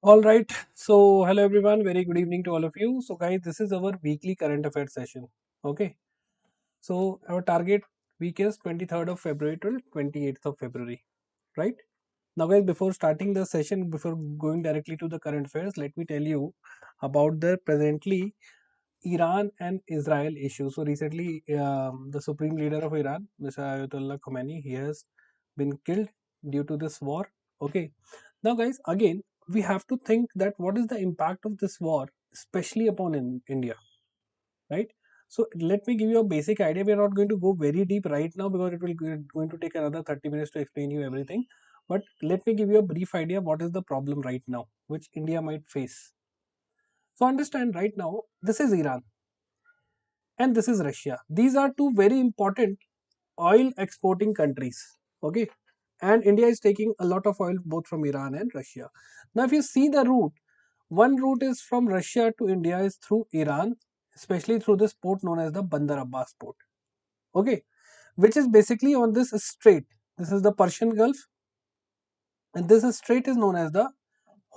All right. So, hello everyone. Very good evening to all of you. So, guys, this is our weekly current affairs session. Okay. So, our target week is 23rd of February till 28th of February. Right. Now, guys, before starting the session, before going directly to the current affairs, let me tell you about the presently Iran and Israel issue. So, recently, the supreme leader of Iran, Mr. Ayatollah Khomeini, he has been killed due to this war. Okay. Now, guys, again, we have to think that what is the impact of this war, especially upon India, right? So, let me give you a basic idea. We are not going to go very deep right now because it will going to take another 30 minutes to explain you everything. But let me give you a brief idea what is the problem right now, which India might face. So, understand right now, this is Iran and this is Russia. These are two very important oil exporting countries. Okay, and India is taking a lot of oil both from Iran and Russia. Now, if you see the route, one route is from Russia to India is through Iran, especially through this port known as the Bandar Abbas port. Okay, which is basically on this strait. This is the Persian Gulf, and this strait is known as the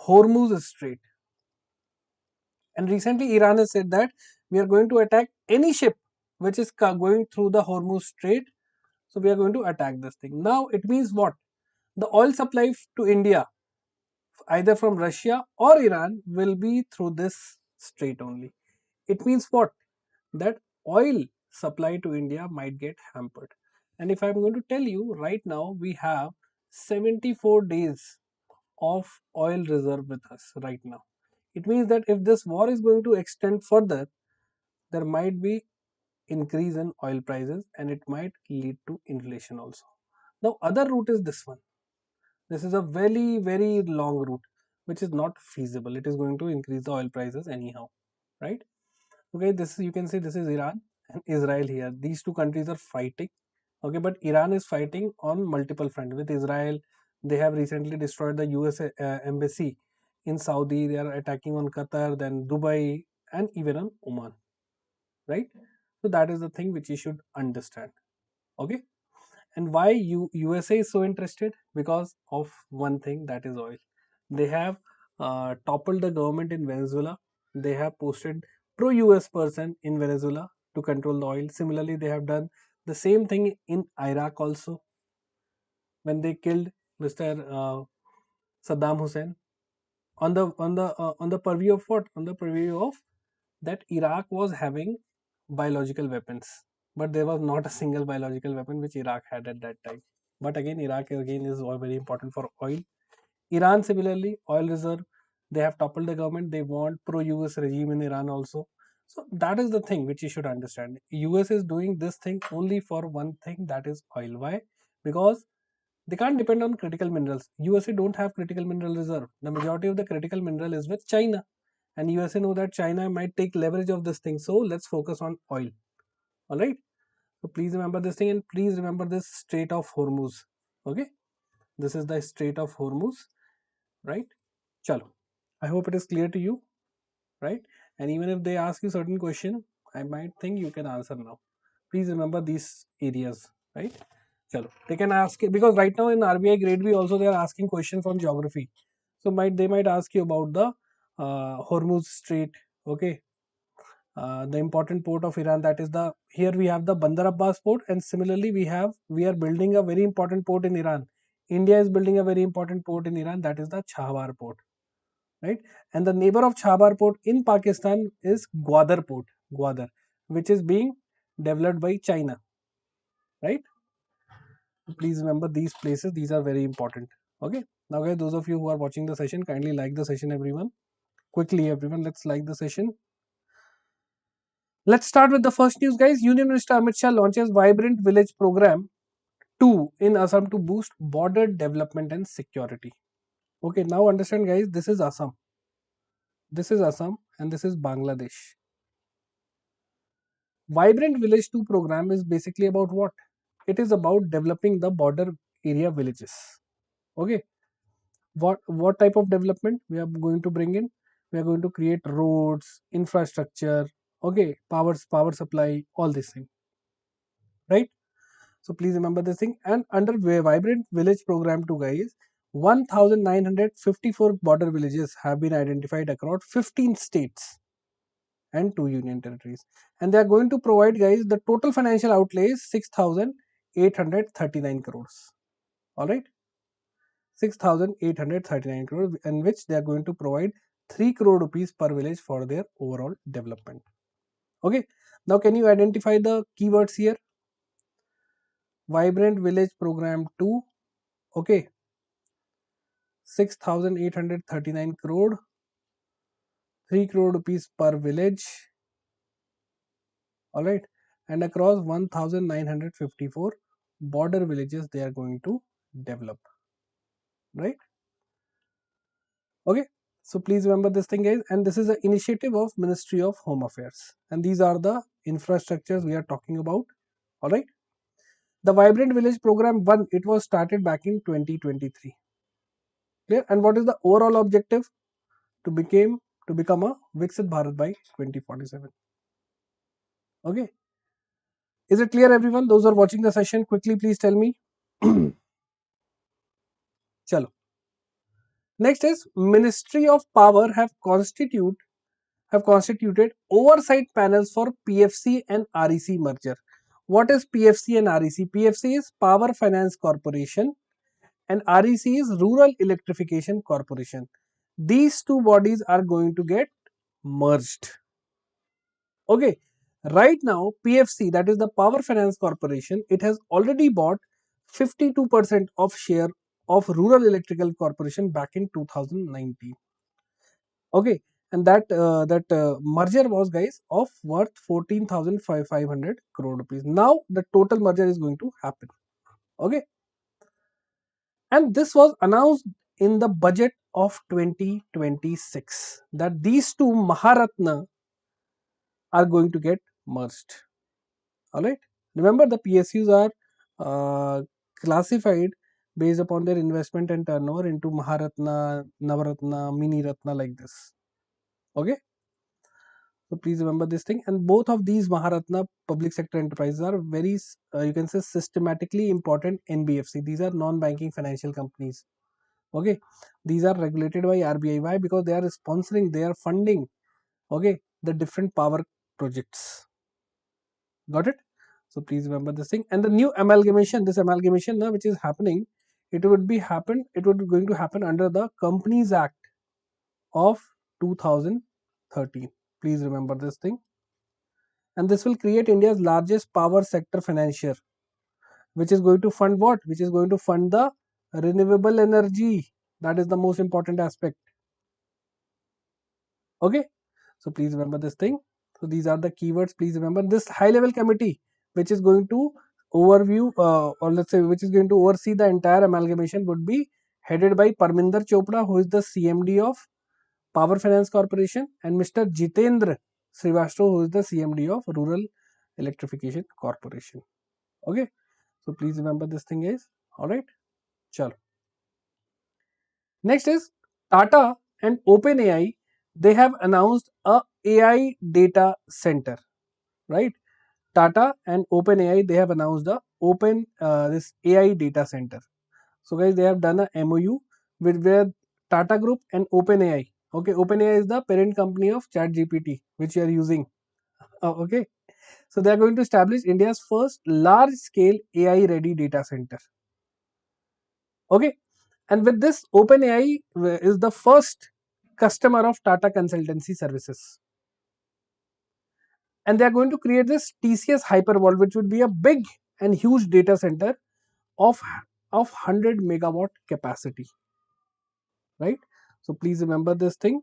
Hormuz Strait. And recently, Iran has said that we are going to attack any ship which is going through the Hormuz Strait. So we are going to attack this thing. Now it means what? The oil supply to India, either from Russia or Iran, will be through this strait only. It means what? That oil supply to India might get hampered. And if I'm going to tell you right now, we have 74 days of oil reserve with us right now. It means that if this war is going to extend further, there might be increase in oil prices and it might lead to inflation also. Now, other route is this one. This is a very long route which is not feasible. It is going to increase the oil prices anyhow, right? Okay, this you can say this is Iran and Israel here. These two countries are fighting. Okay, but Iran is fighting on multiple fronts. With Israel, they have recently destroyed the US embassy in Saudi. They are attacking on Qatar, then Dubai, and even on Oman, right? So that is the thing which you should understand. Okay, and why USA is so interested? Because of one thing, that is oil. They have toppled the government in Venezuela. They have posted pro-US person in Venezuela to control the oil. Similarly, they have done the same thing in Iraq also when they killed Mr. Saddam Hussein on the purview of what? On the purview of that Iraq was having biological weapons, but there was not a single biological weapon which Iraq had at that time. But again, Iraq again is all very important for oil. Iran similarly, oil reserve. They have toppled the government. They want pro-US regime in Iran also. So that is the thing which you should understand. US is doing this thing only for one thing, that is oil. Why? Because they can't depend on critical minerals. USA don't have critical mineral reserve. The majority of the critical mineral is with China, and USA know that China might take leverage of this thing. So let's focus on oil. All right. So please remember this thing, and please remember this Strait of Hormuz. Okay. This is the Strait of Hormuz, right? Chalo. I hope it is clear to you, right? And even if they ask you certain question, I might think you can answer now. Please remember these areas, right? Chalo. They can ask it because right now in RBI Grade B also they are asking questions on geography. So they might ask you about the Hormuz Strait, okay, the important port of Iran, that is the here we have the Bandar Abbas port, and similarly we are building a very important port in Iran. India is building a very important port in Iran, that is the Chahbar port, right? And the neighbor of Chahbar port in Pakistan is Gwadar port, Gwadar, which is being developed by China, right? Please remember these places; these are very important. Okay. Now, guys, those of you who are watching the session, kindly like the session, everyone. Quickly, everyone, let's like the session. Let's start with the first news, guys. Union Minister Amit Shah launches Vibrant Village Program 2 in Assam to boost border development and security. Okay, now understand, guys, this is Assam. This is Assam and this is Bangladesh. Vibrant Village 2 program is basically about what? It is about developing the border area villages. Okay, what type of development we are going to bring in? We are going to create roads, infrastructure, okay, power supply, all these things, right? So please remember this thing. And under Vibrant Village Program 2, guys, 1,954 border villages have been identified across 15 states and 2 union territories. And they are going to provide, guys, the total financial outlay is 6,839 crores. Alright, 6,839 crores, in which they are going to provide 3 crore rupees per village for their overall development. Okay, now can you identify the keywords here? Vibrant Village Program 2, okay, 6,839 crore, 3 crore rupees per village, alright, and across 1,954 border villages they are going to develop, right? Okay, so please remember this thing, guys, and this is an initiative of Ministry of Home Affairs, and these are the infrastructures we are talking about, alright. The Vibrant Village Program 1, it was started back in 2023. Clear? And what is the overall objective? To become a Viksit Bharat by 2047. Okay. Is it clear, everyone? Those who are watching the session, quickly please tell me. Chalo. Next is Ministry of Power have constituted oversight panels for PFC and REC merger. What is PFC and REC? PFC is Power Finance Corporation and REC is Rural Electrification Corporation. These two bodies are going to get merged. Okay, right now PFC, that is the Power Finance Corporation, it has already bought 52% of share of Rural Electrical Corporation back in 2019. Okay, and that merger was, guys, of worth 14,500 crore rupees. Now the total merger is going to happen. Okay, and this was announced in the budget of 2026 that these two Maharatna are going to get merged. Alright, remember the PSUs are classified based upon their investment and turnover into Maharatna, Navaratna, Mini Ratna, like this. Okay, so please remember this thing, and both of these Maharatna public sector enterprises are very you can say systematically important NBFC. These are non-banking financial companies. Okay, these are regulated by RBI. Why? Because they are sponsoring, they are funding, okay, the different power projects. Got it? So please remember this thing. And the new amalgamation, this amalgamation now which is happening, it would going to happen under the Companies Act of 2013. Please remember this thing. And this will create India's largest power sector financier, which is going to fund what? Which is going to fund the renewable energy. That is the most important aspect. Okay, so please remember this thing. So these are the keywords. Please remember this high level committee, which is going to overview or let's say which is going to oversee the entire amalgamation, would be headed by Parminder Chopra, who is the CMD of Power Finance Corporation, and Mr. Jitendra Srivastava, who is the CMD of Rural Electrification Corporation. Okay, so please remember this thing, guys. All right, chalo. Next is Tata and OpenAI. They have announced a AI data center, right? Tata and OpenAI, they have announced the this AI data center. So guys, they have done a MOU with where Tata Group and OpenAI. Okay, OpenAI is the parent company of ChatGPT, which you are using. Okay, so they are going to establish India's first large-scale AI-ready data center. Okay, and with this, OpenAI is the first customer of Tata Consultancy Services. And they are going to create this TCS Hypervault, which would be a big and huge data center of 100 megawatt capacity, right? So please remember this thing.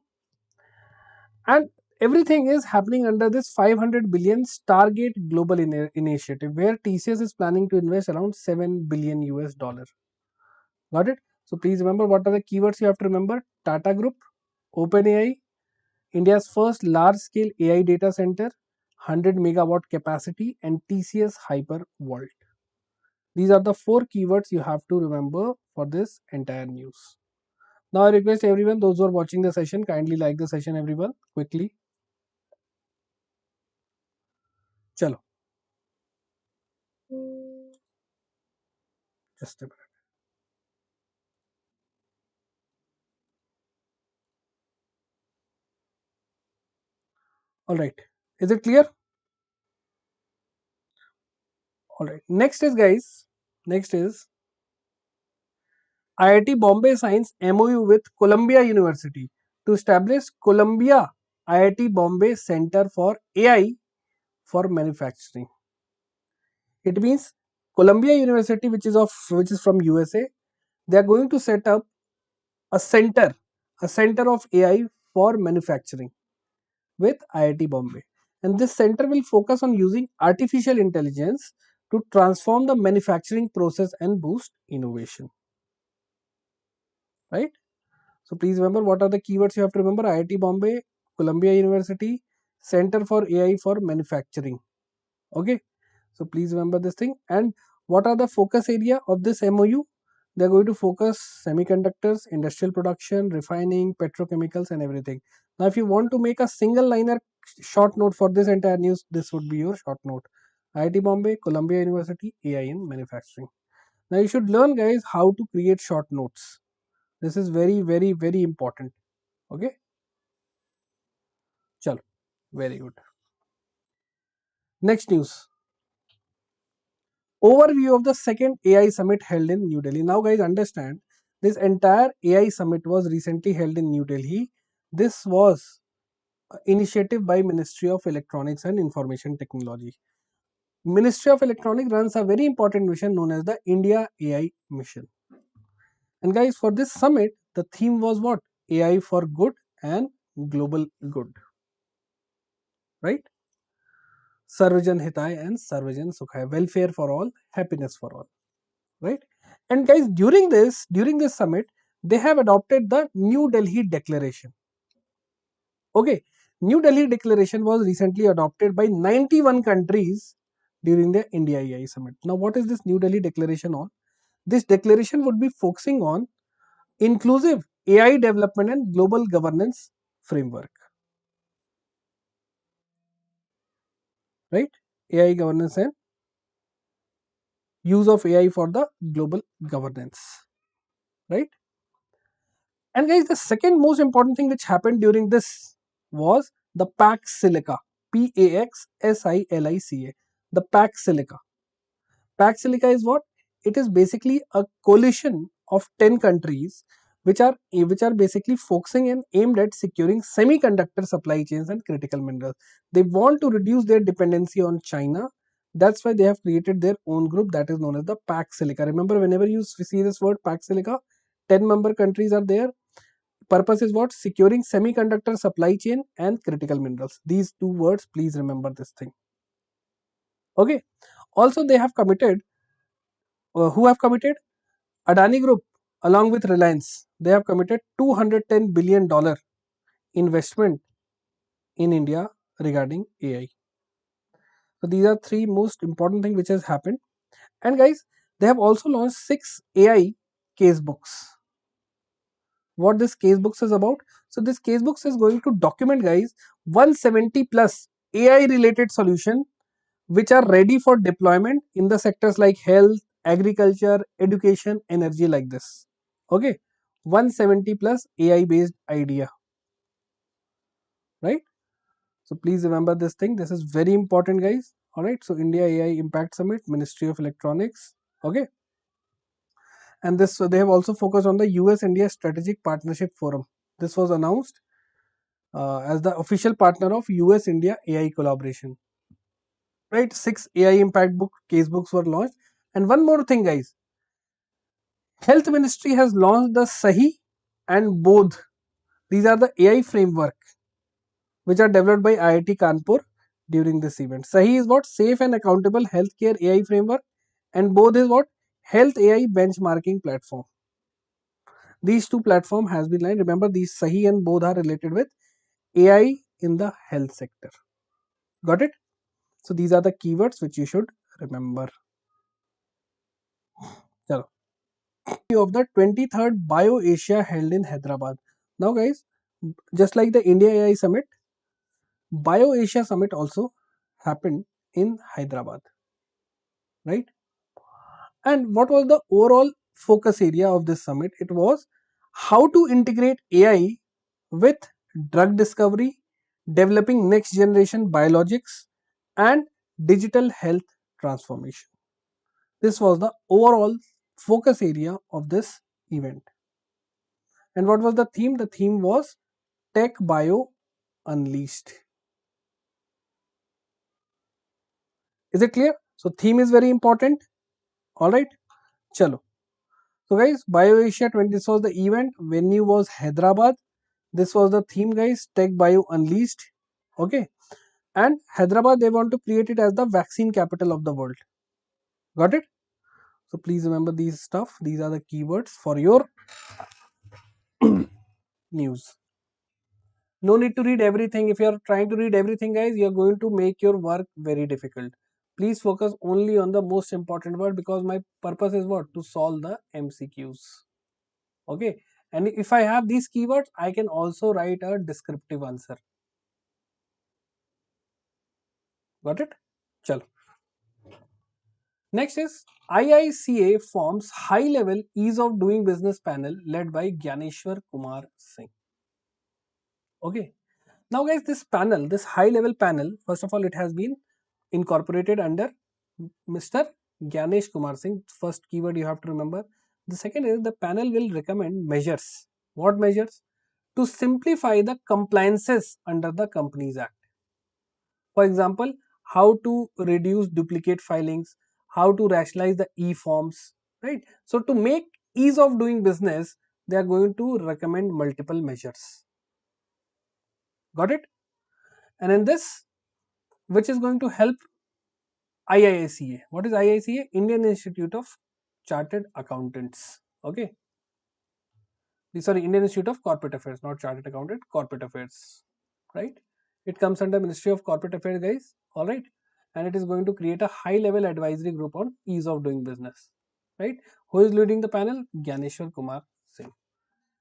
And everything is happening under this 500 billion Stargate Global Initiative, where TCS is planning to invest around 7 billion US dollar. Got it? So please remember what are the keywords you have to remember. Tata Group, OpenAI, India's first large-scale AI data center, 100 megawatt capacity, and TCS Hypervault. These are the 4 keywords you have to remember for this entire news. Now I request everyone, those who are watching the session, kindly like the session, everyone, quickly. Chalo. Just a minute. Alright, is it clear? Alright, next is guys, next is IIT Bombay signs MOU with Columbia University to establish Columbia IIT Bombay Center for AI for Manufacturing. It means Columbia University, which is from USA, they are going to set up a center, of AI for manufacturing with IIT Bombay. And this center will focus on using artificial intelligence to transform the manufacturing process and boost innovation. Right? So please remember what are the keywords you have to remember: IIT Bombay, Columbia University, Center for AI for Manufacturing. Okay. So please remember this thing. And what are the focus area of this MOU? They are going to focus semiconductors, industrial production, refining, petrochemicals and everything. Now if you want to make a single liner short note for this entire news, this would be your short note. IIT Bombay, Columbia University, AI in manufacturing. Now you should learn guys how to create short notes. This is very, very, very important. Okay. Chalo. Very good. Next news. Overview of the second AI summit held in New Delhi. Now guys understand, this entire AI summit was recently held in New Delhi. This was initiative by Ministry of Electronics and Information Technology. Ministry of Electronics runs a very important mission known as the India AI mission. And guys, for this summit, the theme was what? AI for good and global good. Right? Sarvajan Hitai and Sarvajan Sukhai. Welfare for all, happiness for all. Right? And guys, during this summit, they have adopted the New Delhi Declaration. Okay, New Delhi Declaration was recently adopted by 91 countries during the India AI Summit. Now, what is this New Delhi Declaration on? This declaration would be focusing on inclusive AI development and global governance framework. Right? AI governance and use of AI for the global governance. Right? And guys, the second most important thing which happened during this was the pact silica. PAXSILICA. The pact silica. Pact silica is what? It is basically a coalition of 10 countries which are basically focusing and aimed at securing semiconductor supply chains and critical minerals. They want to reduce their dependency on China. That's why they have created their own group that is known as the pact silica. Remember, whenever you see this word pact silica, 10 member countries are there. Purpose is what? Securing semiconductor supply chain and critical minerals. These two words, please remember this thing. Okay. Also, they have committed. Who have committed? Adani Group, along with Reliance, they have committed $210 billion investment in India regarding AI. So these are three most important things which has happened. And guys, they have also launched 6 AI case books. What this case books is about? So this case books is going to document guys 170 plus AI related solution which are ready for deployment in the sectors like health, agriculture, education, energy, like this. Okay, 170 plus AI based idea. Right? So please remember this thing. This is very important guys. Alright, so India AI Impact Summit, Ministry of Electronics. Okay. And this, so they have also focused on the US India Strategic Partnership Forum. This was announced as the official partner of US India AI collaboration. Right, 6 AI impact book case books were launched. And one more thing guys, Health Ministry has launched the Sahi and Bodh. These are the AI framework which are developed by IIT Kanpur during this event. Sahi is what? Safe and accountable healthcare AI framework, and Bodh is what? Health AI benchmarking platform. These two platform has been lined. Remember, these Sahi and Bodh are related with AI in the health sector. Got it? So these are the keywords which you should remember. Chalo. Of the 23rd BioAsia held in Hyderabad. Now guys, just like the India AI Summit, BioAsia Summit also happened in Hyderabad. Right? And what was the overall focus area of this summit? It was how to integrate AI with drug discovery, developing next generation biologics, and digital health transformation. This was the overall focus area of this event. And what was the theme? The theme was Tech Bio Unleashed. Is it clear? So theme is very important. Alright, chalo. So guys, BioAsia 20, this was the event. Venue was Hyderabad. This was the theme guys, Tech Bio Unleashed. Okay. And Hyderabad, they want to create it as the vaccine capital of the world. Got it? So please remember these stuff. These are the keywords for your news. No need to read everything. If you are trying to read everything guys, you are going to make your work very difficult. Please focus only on the most important word, because my purpose is what? To solve the MCQs. Okay. And if I have these keywords, I can also write a descriptive answer. Got it? Chalo. Next is IICA forms high level ease of doing business panel led by Gyaneshwar Kumar Singh. Okay. Now guys, this panel, this high level panel, first of all, it has been incorporated under Mr. Gyanesh Kumar Singh. First keyword you have to remember. The second is the panel will recommend measures. What measures? To simplify the compliances under the Companies Act. For example, how to reduce duplicate filings, how to rationalize the e-forms, right? So to make ease of doing business, they are going to recommend multiple measures. Got it? And in this, which is going to help IICA. What is IICA? Indian Institute of Chartered Accountants. Okay. Sorry, Indian Institute of Corporate Affairs, not Chartered Accountant, Corporate Affairs. Right? It comes under Ministry of Corporate Affairs, guys. Alright. And it is going to create a high level advisory group on ease of doing business. Right? Who is leading the panel? Gyaneshwar Kumar Singh.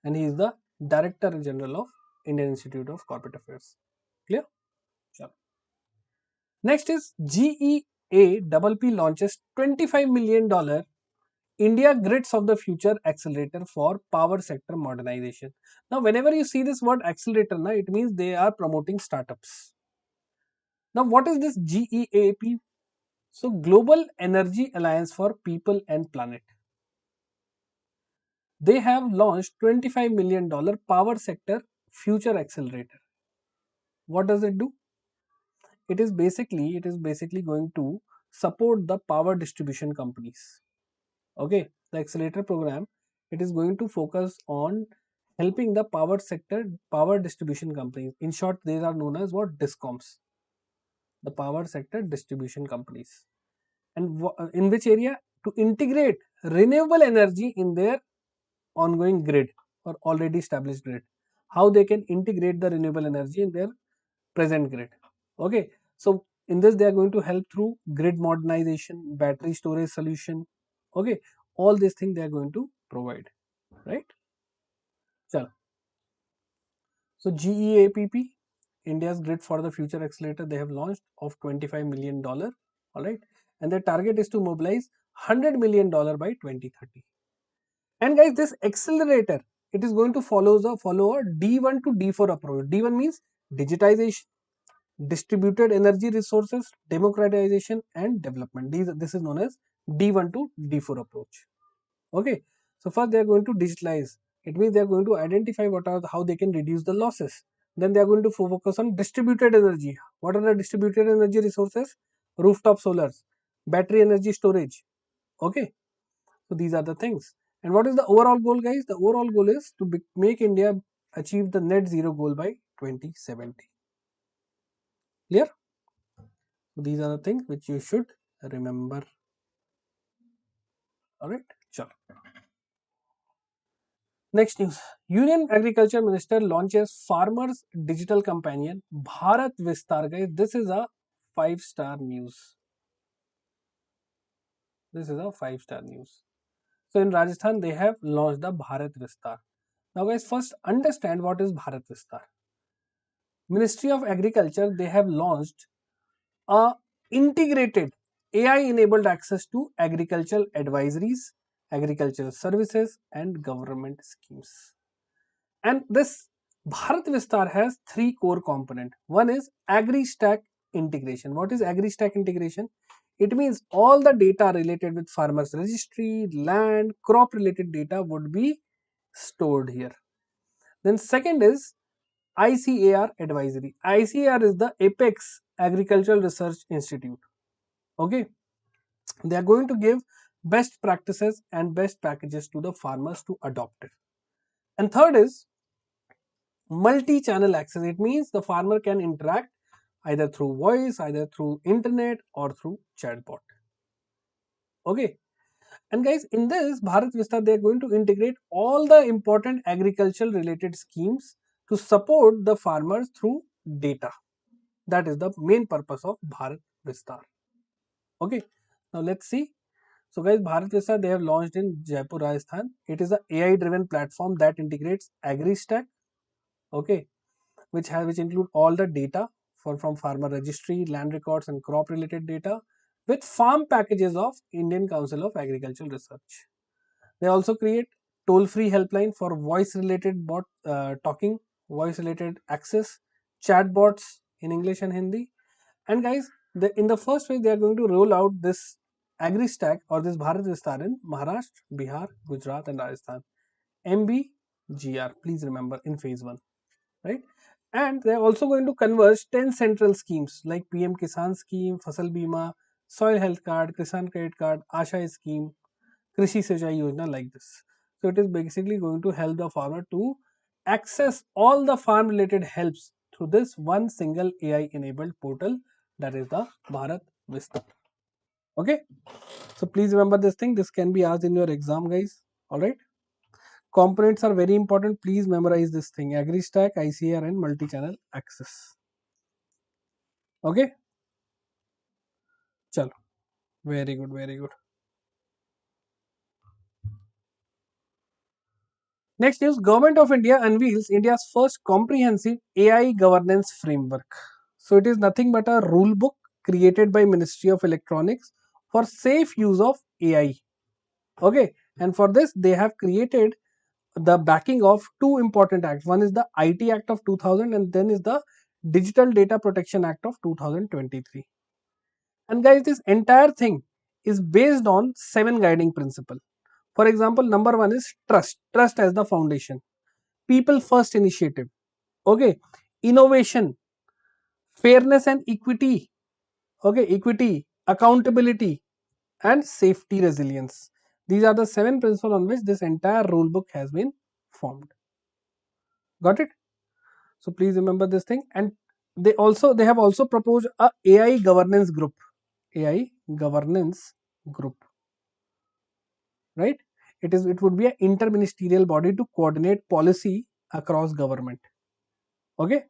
And he is the Director General of Indian Institute of Corporate Affairs. Clear? Sure. Next is GEAPP launches $25 million India Grids of the Future Accelerator for Power Sector Modernization. Now, whenever you see this word accelerator, it means they are promoting startups. Now, what is this GEAPP? So, Global Energy Alliance for People and Planet. They have launched $25 million Power Sector Future Accelerator. What does it do? It is basically going to support the power distribution companies. Okay, the accelerator program, it is going to focus on helping the power sector, power distribution companies. In short, these are known as what? Discoms, the power sector distribution companies. And in which area? To integrate renewable energy in their ongoing grid or already established grid. How they can integrate the renewable energy in their present grid. Okay, so in this they are going to help through grid modernization, battery storage solution. Okay, all these things they are going to provide, right? Chalo. So GEAPP, India's Grid for the Future Accelerator, they have launched of $25 million. All right, and their target is to mobilize $100 million by 2030. And guys, this accelerator, it is going to follow a D1 to D4 approach. D1 means digitization, distributed energy resources, democratization and development. This is known as D1 to D4 approach. Okay, so first they are going to digitalize. It means they are going to identify how they can reduce the losses. Then they are going to focus on distributed energy. What are the distributed energy resources? Rooftop solars, battery energy storage. Okay, so these are the things. And what is the overall goal, guys? The overall goal is to make India achieve the net zero goal by 2070. Clear? So these are the things which you should remember. Alright, sure. Next news. Union Agriculture Minister launches Farmers Digital Companion Bharat Vistaar. Guys, this is a 5-star news. This is a 5-star news. So in Rajasthan, they have launched the Bharat Vistaar. Now guys, first understand what is Bharat Vistaar. Ministry of Agriculture, they have launched a integrated AI-enabled access to agricultural advisories, agricultural services and government schemes. And this Bharat Vistaar has three core components. One is agri-stack integration. What is agri-stack integration? It means all the data related with farmers registry, land, crop related data would be stored here. Then second is ICAR advisory. ICAR is the Apex Agricultural Research Institute. Okay, they are going to give best practices and best packages to the farmers to adopt it. And third is multi-channel access. It means the farmer can interact either through voice, either through internet or through chatbot. Okay, and guys, in this Bharat Vista, they are going to integrate all the important agricultural related schemes to support the farmers through data. That is the main purpose of Bharat Vistar. Okay, now let's see. So guys, Bharat Vistar, they have launched in Jaipur, Rajasthan. It is a AI driven platform that integrates AgriStack, okay, which include all the data from farmer registry, land records and crop related data with farm packages of Indian Council of Agricultural Research. They also create toll-free helpline for voice-related talking, voice-related access, chatbots in English and Hindi. And guys, in the first phase, they are going to roll out this AgriStack or this Bharat Vistar in Maharashtra, Bihar, Gujarat, and Rajasthan. MBGR, please remember in phase 1, right? And they are also going to converge 10 central schemes like PM Kisan scheme, Fasal Bima, Soil Health Card, Kisan Credit Card, Asha scheme, Krishi Sinchai Yojana like this. So it is basically going to help the farmer to access all the farm related helps through this one single AI enabled portal, that is the Bharat Vista. Okay, so please remember this thing. This can be asked in your exam, guys. All right. Components are very important. Please memorize this thing: AgriStack, ICR, and multi-channel access. Okay. Chalo. Very good. Very good. Next news, Government of India unveils India's first comprehensive AI governance framework. So it is nothing but a rule book created by Ministry of Electronics for safe use of AI. Okay, and for this they have created the backing of two important acts. One is the IT Act of 2000 and then is the Digital Data Protection Act of 2023. And guys, this entire thing is based on 7 guiding principles. For example, number 1 is trust as the foundation. People first initiative, okay, innovation, fairness and equity, okay, equity, accountability and safety resilience. These are the 7 principles on which this entire rule book has been formed. Got it? So please remember this thing. And they have also proposed a AI governance group. AI governance group, right? It would be an interministerial body to coordinate policy across government. Okay,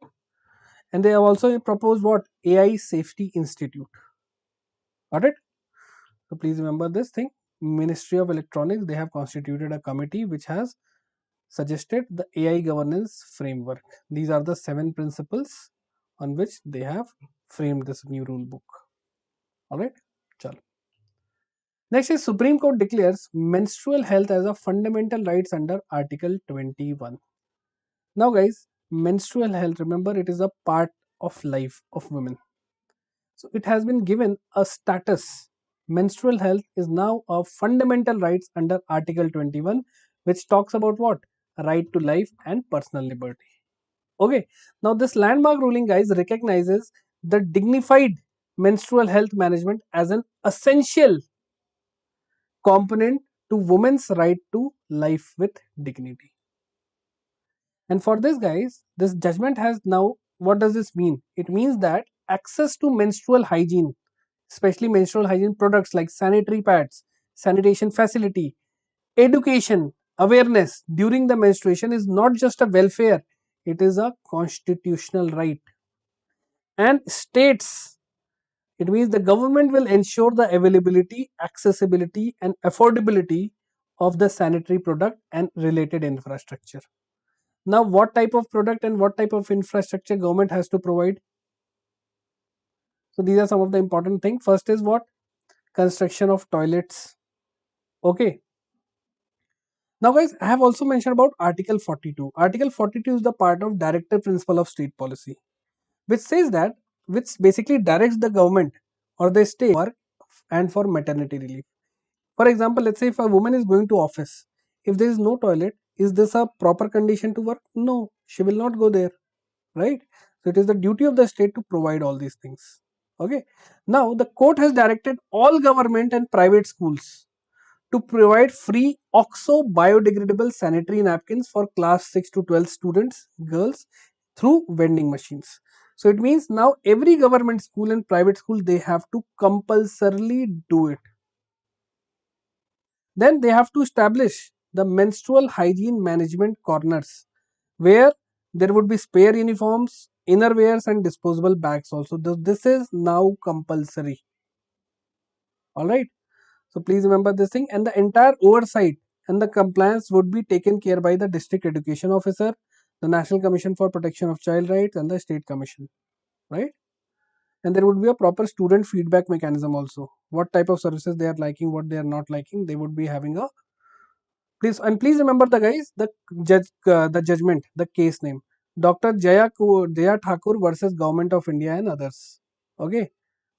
and they have also proposed what? AI Safety Institute. Got it? So please remember this thing. Ministry of Electronics, they have constituted a committee which has suggested the AI governance framework. These are the 7 principles on which they have framed this new rule book. Alright? Chalo. Next is Supreme Court declares menstrual health as a fundamental rights under Article 21. Now guys, menstrual health, remember it is a part of life of women. So it has been given a status. Menstrual health is now a fundamental rights under Article 21, which talks about what? Right to life and personal liberty. Okay, now this landmark ruling, guys, recognizes the dignified menstrual health management as an essential component to women's right to life with dignity. And for this, guys, this judgment has now, what does this mean? It means that access to menstrual hygiene, especially menstrual hygiene products like sanitary pads, sanitation facility, education, awareness during the menstruation is not just a welfare, it is a constitutional right. And states, it means the government will ensure the availability, accessibility, and affordability of the sanitary product and related infrastructure. Now, what type of product and what type of infrastructure government has to provide? So these are some of the important things. First is what? Construction of toilets. Okay. Now guys, I have also mentioned about Article 42. Article 42 is the part of Directive Principle of State Policy, which says that, which basically directs the government or the state work and for maternity relief. For example, let's say if a woman is going to office, if there is no toilet, is this a proper condition to work? No, she will not go there, right? So it is the duty of the state to provide all these things. Okay. Now the court has directed all government and private schools to provide free OXO biodegradable sanitary napkins for class 6 to 12 students, girls, through vending machines. So it means now every government school and private school, they have to compulsorily do it. Then they have to establish the menstrual hygiene management corners where there would be spare uniforms, innerwears and disposable bags also. This is now compulsory. Alright. So please remember this thing, and the entire oversight and the compliance would be taken care by the district education officer, the National Commission for Protection of Child Rights and the State Commission, right? And there would be a proper student feedback mechanism also. What type of services they are liking, what they are not liking, they would be having a please remember the guys, the judgment, the case name, Dr. Jaya Thakur versus Government of India and others. Okay,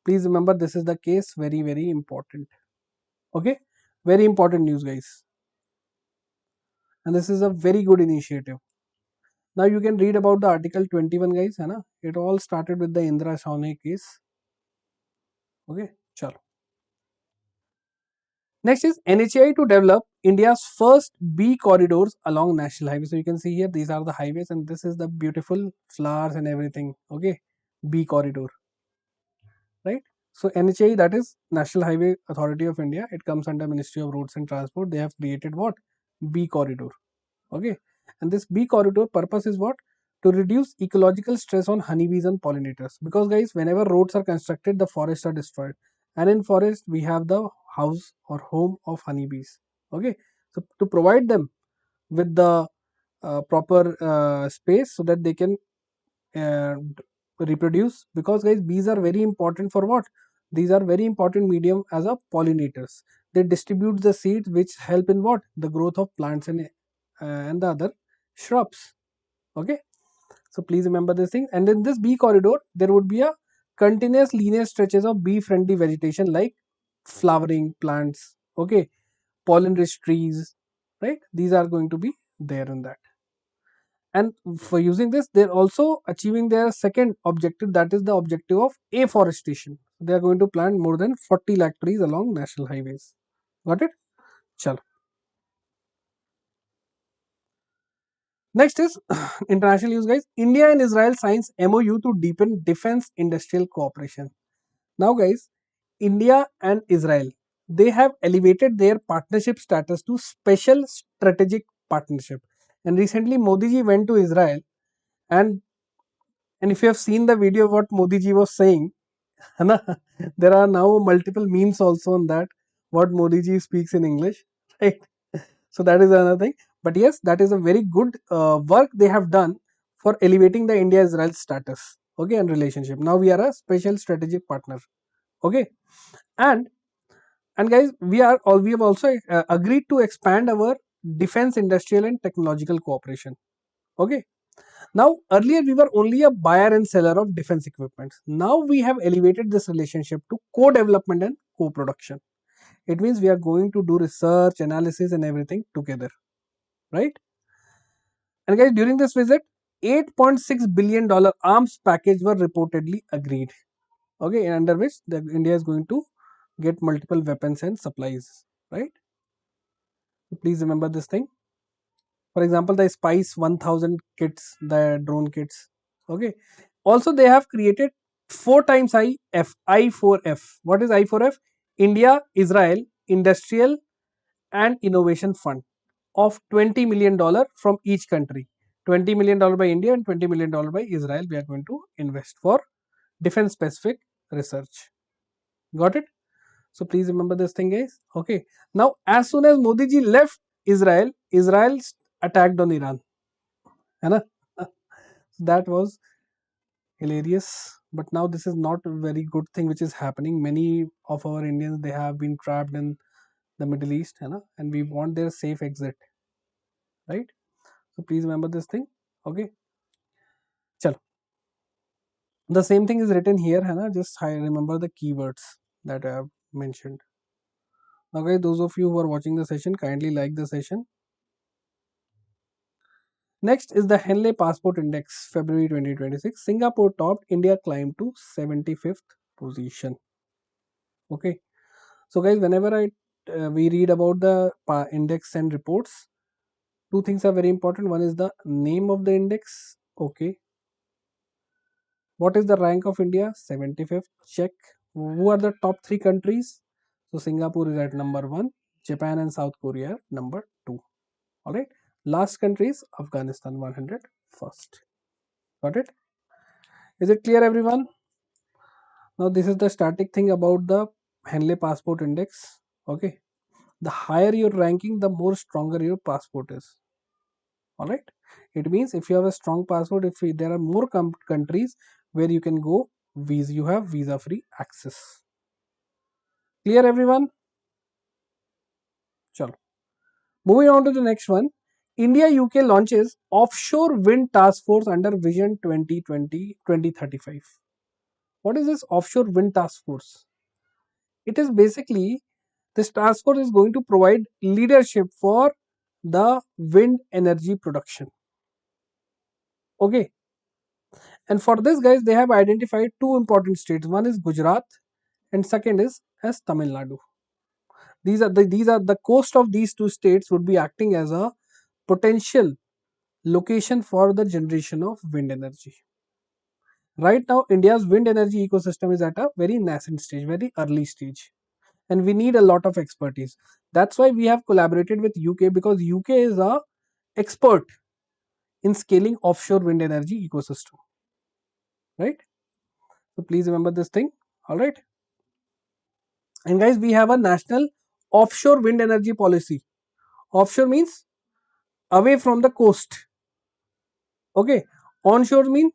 please remember this is the case, very important. Okay, very important news, guys, and this is a very good initiative. Now you can read about the Article 21, guys, है ना? It all started with the Indra Sawhney case. Okay, chalo. Next is NHAI to develop India's first B corridors along national highways. So you can see here, these are the highways and this is the beautiful flowers and everything. Okay, B corridor, right? So NHAI, that is National Highway Authority of India, it comes under Ministry of Roads and Transport. They have created what? B corridor. Okay, and this B corridor purpose is what? To reduce ecological stress on honeybees and pollinators, because guys, whenever roads are constructed, the forests are destroyed, and in forest we have the house or home of honeybees. Okay, so to provide them with the proper space so that they can uh, reproduce, because guys, bees are very important for what? These are very important medium as a pollinators. They distribute the seeds which help in what? The growth of plants and the other shrubs. Okay, so please remember this thing. And in this bee corridor, there would be a continuous linear stretches of bee friendly vegetation like flowering plants, okay, pollen rich trees, right? These are going to be there in that. And for using this, they're also achieving their second objective, that is the objective of afforestation. They are going to plant more than 40 lakh trees along national highways. Got it? Chalo. Next is international news, guys. India and Israel signs MOU to deepen defense industrial cooperation. Now, guys, India and Israel, they have elevated their partnership status to special strategic partnership. And recently, Modi ji went to Israel, and if you have seen the video of what Modi ji was saying, है ना, there are now multiple memes also on that what Modi ji speaks in English, right? So that is another thing. But yes, that is a very good work they have done for elevating the India-Israel status, okay, and relationship. Now we are a special strategic partner, okay, and guys, we have also agreed to expand our defense industrial and technological cooperation, okay. Now, earlier we were only a buyer and seller of defense equipment. Now we have elevated this relationship to co-development and co-production. It means we are going to do research, analysis, and everything together, right? And guys, during this visit, $8.6 billion arms package were reportedly agreed. Okay, under which India is going to get multiple weapons and supplies, right? So please remember this thing. For example, the Spice 1000 kits, the drone kits. Okay. Also, they have created 4 times I4F. What is I4F? India Israel Industrial and Innovation Fund of $20 million from each country. $20 million by India and $20 million by Israel. We are going to invest for defense specific research. Got it? So please remember this thing, guys. Okay. Now, as soon as Modi ji left Israel, Israel attacked on Iran. है ना? That was hilarious. But now this is not a very good thing which is happening. Many of our Indians, they have been trapped in the Middle East, है ना? And we want their safe exit. right? So please remember this thing. Okay, chalo. The same thing is written here, है ना? Just I remember the keywords that I have mentioned. Now guys, those of you who are watching the session, kindly like the session. Next is the Henley Passport Index, February 2026. Singapore topped, India climbed to 75th position. Okay, so guys, whenever we read about the index and reports, two things are very important. One is the name of the index. Okay, what is the rank of India? 75th. Check. Who are the top three countries? So Singapore is at number 1, Japan and South Korea number 2. All right. Last country is Afghanistan, 101st. Got it? Is it clear, everyone? Now this is the static thing about the Henley Passport Index. Okay. The higher your ranking, the more stronger your passport is. All right. It means if you have a strong passport, if there are more countries where you can go, you have visa free access. Clear, everyone? Chalo. Moving on to the next one. India UK launches offshore wind task force under Vision 2020-2035. What is this offshore wind task force? It is basically, this task force is going to provide leadership for the wind energy production. Okay. And for this, guys, they have identified two important states. One is Gujarat and second is as Tamil Nadu. These are the coast of these two states would be acting as a potential location for the generation of wind energy. Right now, India's wind energy ecosystem is at a very nascent stage, very early stage, and we need a lot of expertise. That's why we have collaborated with UK, because UK is a expert in scaling offshore wind energy ecosystem. Right? So please remember this thing. All right. And guys, we have a national offshore wind energy policy. Offshore means away from the coast. Okay. Onshore means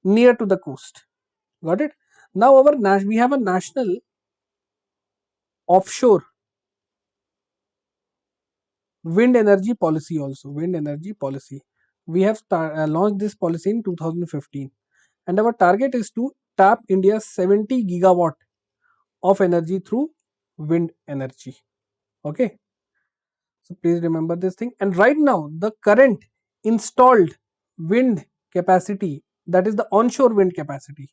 near to the coast. Got it? Now we have a national offshore wind energy policy also. Wind energy policy. We have launched this policy in 2015, and our target is to tap India's 70 gigawatt of energy through wind energy. Okay. So please remember this thing. And right now, the current installed wind capacity, that is the onshore wind capacity,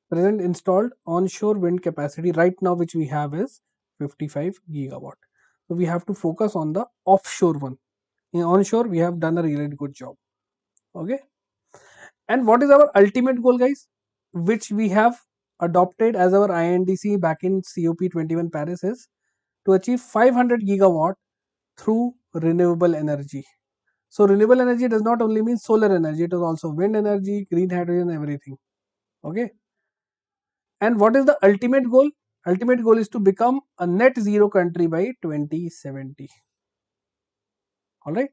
present installed onshore wind capacity right now, which we have is 55 gigawatt. So we have to focus on the offshore one. In onshore, we have done a really good job. Okay. And what is our ultimate goal, guys? Which we have adopted as our INDC back in COP21 Paris is to achieve 500 gigawatt through renewable energy. So renewable energy does not only mean solar energy, it is also wind energy, green hydrogen, everything. Okay. And what is the ultimate goal? Ultimate goal is to become a net zero country by 2070. All right.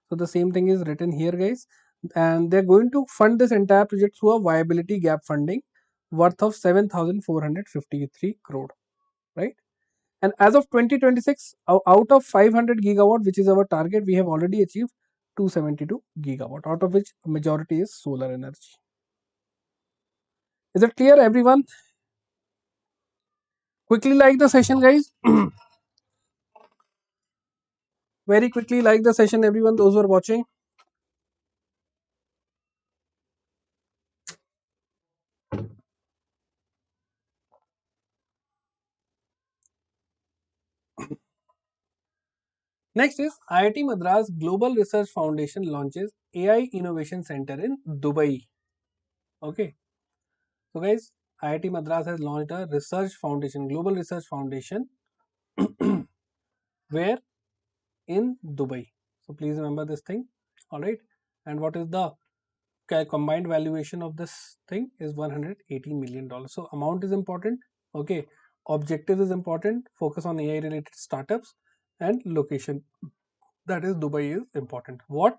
So the same thing is written here, guys, and they're going to fund this entire project through a viability gap funding worth of 7,453 crore. Right. And as of 2026, out of 500 gigawatt, which is our target, we have already achieved 272 gigawatt, out of which majority is solar energy. Is it clear, everyone? Quickly like the session, guys. Very quickly like the session, everyone, those who are watching. Next is IIT Madras Global Research Foundation launches AI Innovation Center in Dubai. Okay. So guys, IIT Madras has launched a research foundation, global research foundation, where in Dubai. So please remember this thing. All right. And what is the combined valuation of this thing is $118 million. So amount is important. Okay. Objective is important. Focus on AI related startups, and location, that is Dubai, is important. What?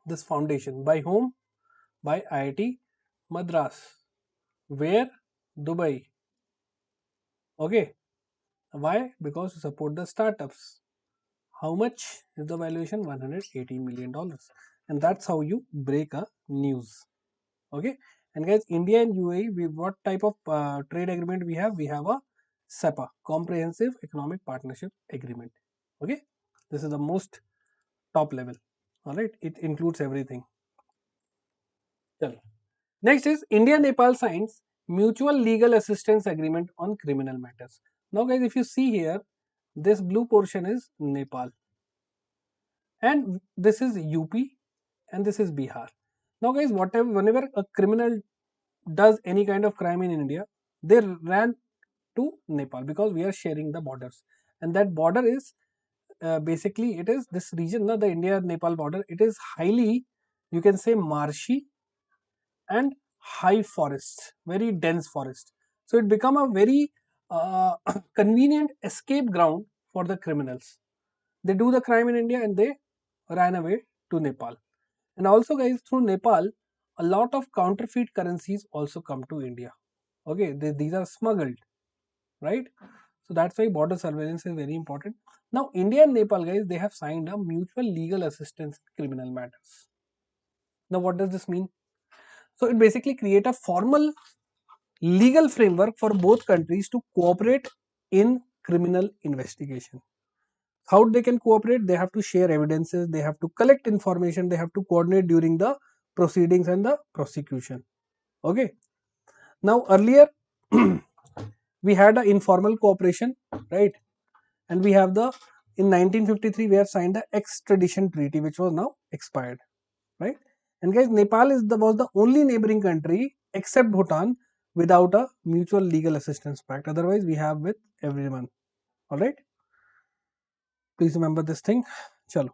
This foundation by whom? By IIT Madras. Where? Dubai. Okay. Why? Because to support the startups. How much is the valuation? $118 million. And that's how you break a news. Okay. And guys, India and UAE, what type of trade agreement we have? We have a SEPA, Comprehensive Economic Partnership Agreement. Okay. This is the most top level. All right. It includes everything. Chalo. Next is India-Nepal signs Mutual Legal Assistance Agreement on Criminal Matters. Now guys, if you see here, this blue portion is Nepal and this is UP and this is Bihar. Now guys, whenever a criminal does any kind of crime in India, they ran to Nepal because we are sharing the borders, and that border is basically it is this region, the India-Nepal border. It is highly, you can say, marshy and high forests, very dense forest. So it become a very convenient escape ground for the criminals. They do the crime in India and they ran away to Nepal. And also guys, through Nepal, a lot of counterfeit currencies also come to India. Okay, these are smuggled, right? So that's why border surveillance is very important. Now India and Nepal guys, they have signed a mutual legal assistance in criminal matters. Now what does this mean? So it basically create a formal legal framework for both countries to cooperate in criminal investigation. How they can cooperate? They have to share evidences, they have to collect information, they have to coordinate during the proceedings and the prosecution. Okay. Now earlier we had an informal cooperation, right? And we have the in 1953 we have signed the extradition treaty, which was now expired, right? And guys, Nepal was the only neighboring country except Bhutan without a mutual legal assistance pact. Otherwise, we have with everyone. All right. Please remember this thing. Chalo.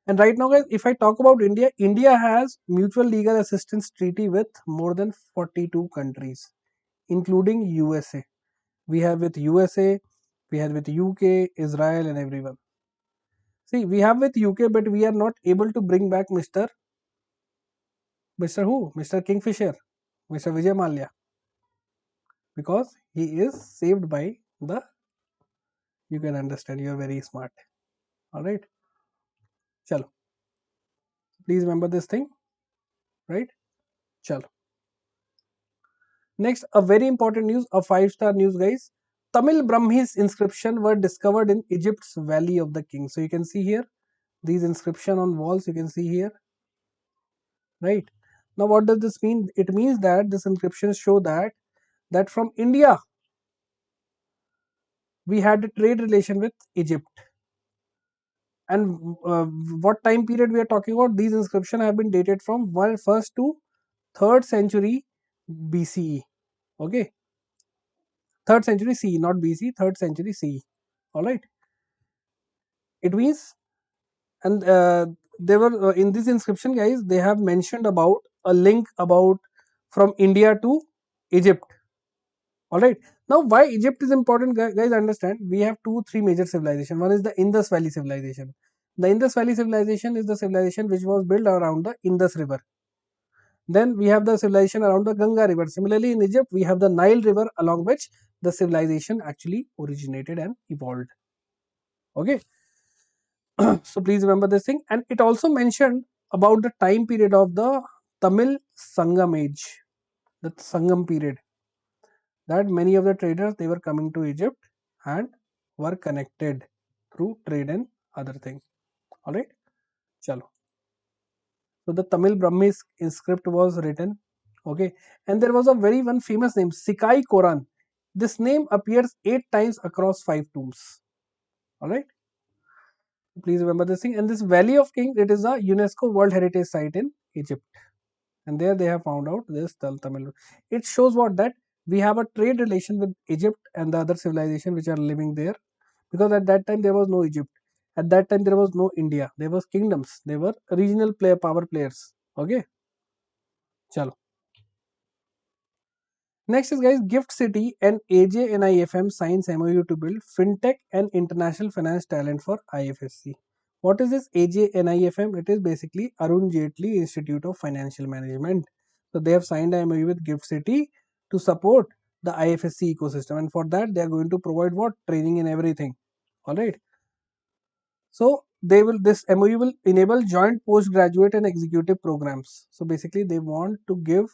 And right now, guys, if I talk about India, India has mutual legal assistance treaty with more than 42 countries, including USA. We have with USA, we have with UK, Israel, and everyone. See, we have with UK, but we are not able to bring back Mr. Who? Mr. Kingfisher, Mr. Vijay Mallya, because he is saved by the. You can understand. You are very smart. All right. Chalo. Please remember this thing, right? Chalo. Next, a very important news, a 5-star news, guys. Tamil-Brahmi's inscription were discovered in Egypt's Valley of the Kings. So you can see here these inscription on walls. You can see here, right? Now, what does this mean? It means that this inscriptions show that from India we had a trade relation with Egypt. And what time period we are talking about? These inscriptions have been dated from 1st to 3rd century BCE. Okay, 3rd century CE, not BC, 3rd century CE. All right. It means, and they were in this inscription, guys. They have mentioned about a link about from India to Egypt. All right. Now, why Egypt is important, guys? Understand? We have 3 major civilization. One is the Indus Valley civilization. The Indus Valley civilization is the civilization which was built around the Indus River. Then we have the civilization around the Ganga River. Similarly, in Egypt, we have the Nile River along which the civilization actually originated and evolved. Okay. So please remember this thing. And it also mentioned about the time period of the Tamil Sangam age, the Sangam period, that many of the traders, they were coming to Egypt and were connected through trade and other things. All right. Chalo. So the Tamil Brahmi script was written. Okay. And there was a very one famous name, Sikai Koran. This name appears 8 times across 5 tombs. All right. Please remember this thing. And this Valley of Kings, it is a UNESCO World Heritage Site in Egypt. And there they have found out this Tamil. It shows what that we have a trade relation with Egypt and the other civilization which are living there, because at that time there was no Egypt. At that time there was no India. There was kingdoms. They were regional power players. Okay. Chalo. Next is, guys, Gift City and AJNIFM signs MOU to build fintech and international finance talent for IFSC. What is this AJNIFM? It is basically Arun Jaitley Institute of Financial Management. So they have signed a MOU with Gift City to support the IFSC ecosystem, and for that they are going to provide what? Training and everything. All right. So this MOU will enable joint postgraduate and executive programs. So basically, they want to give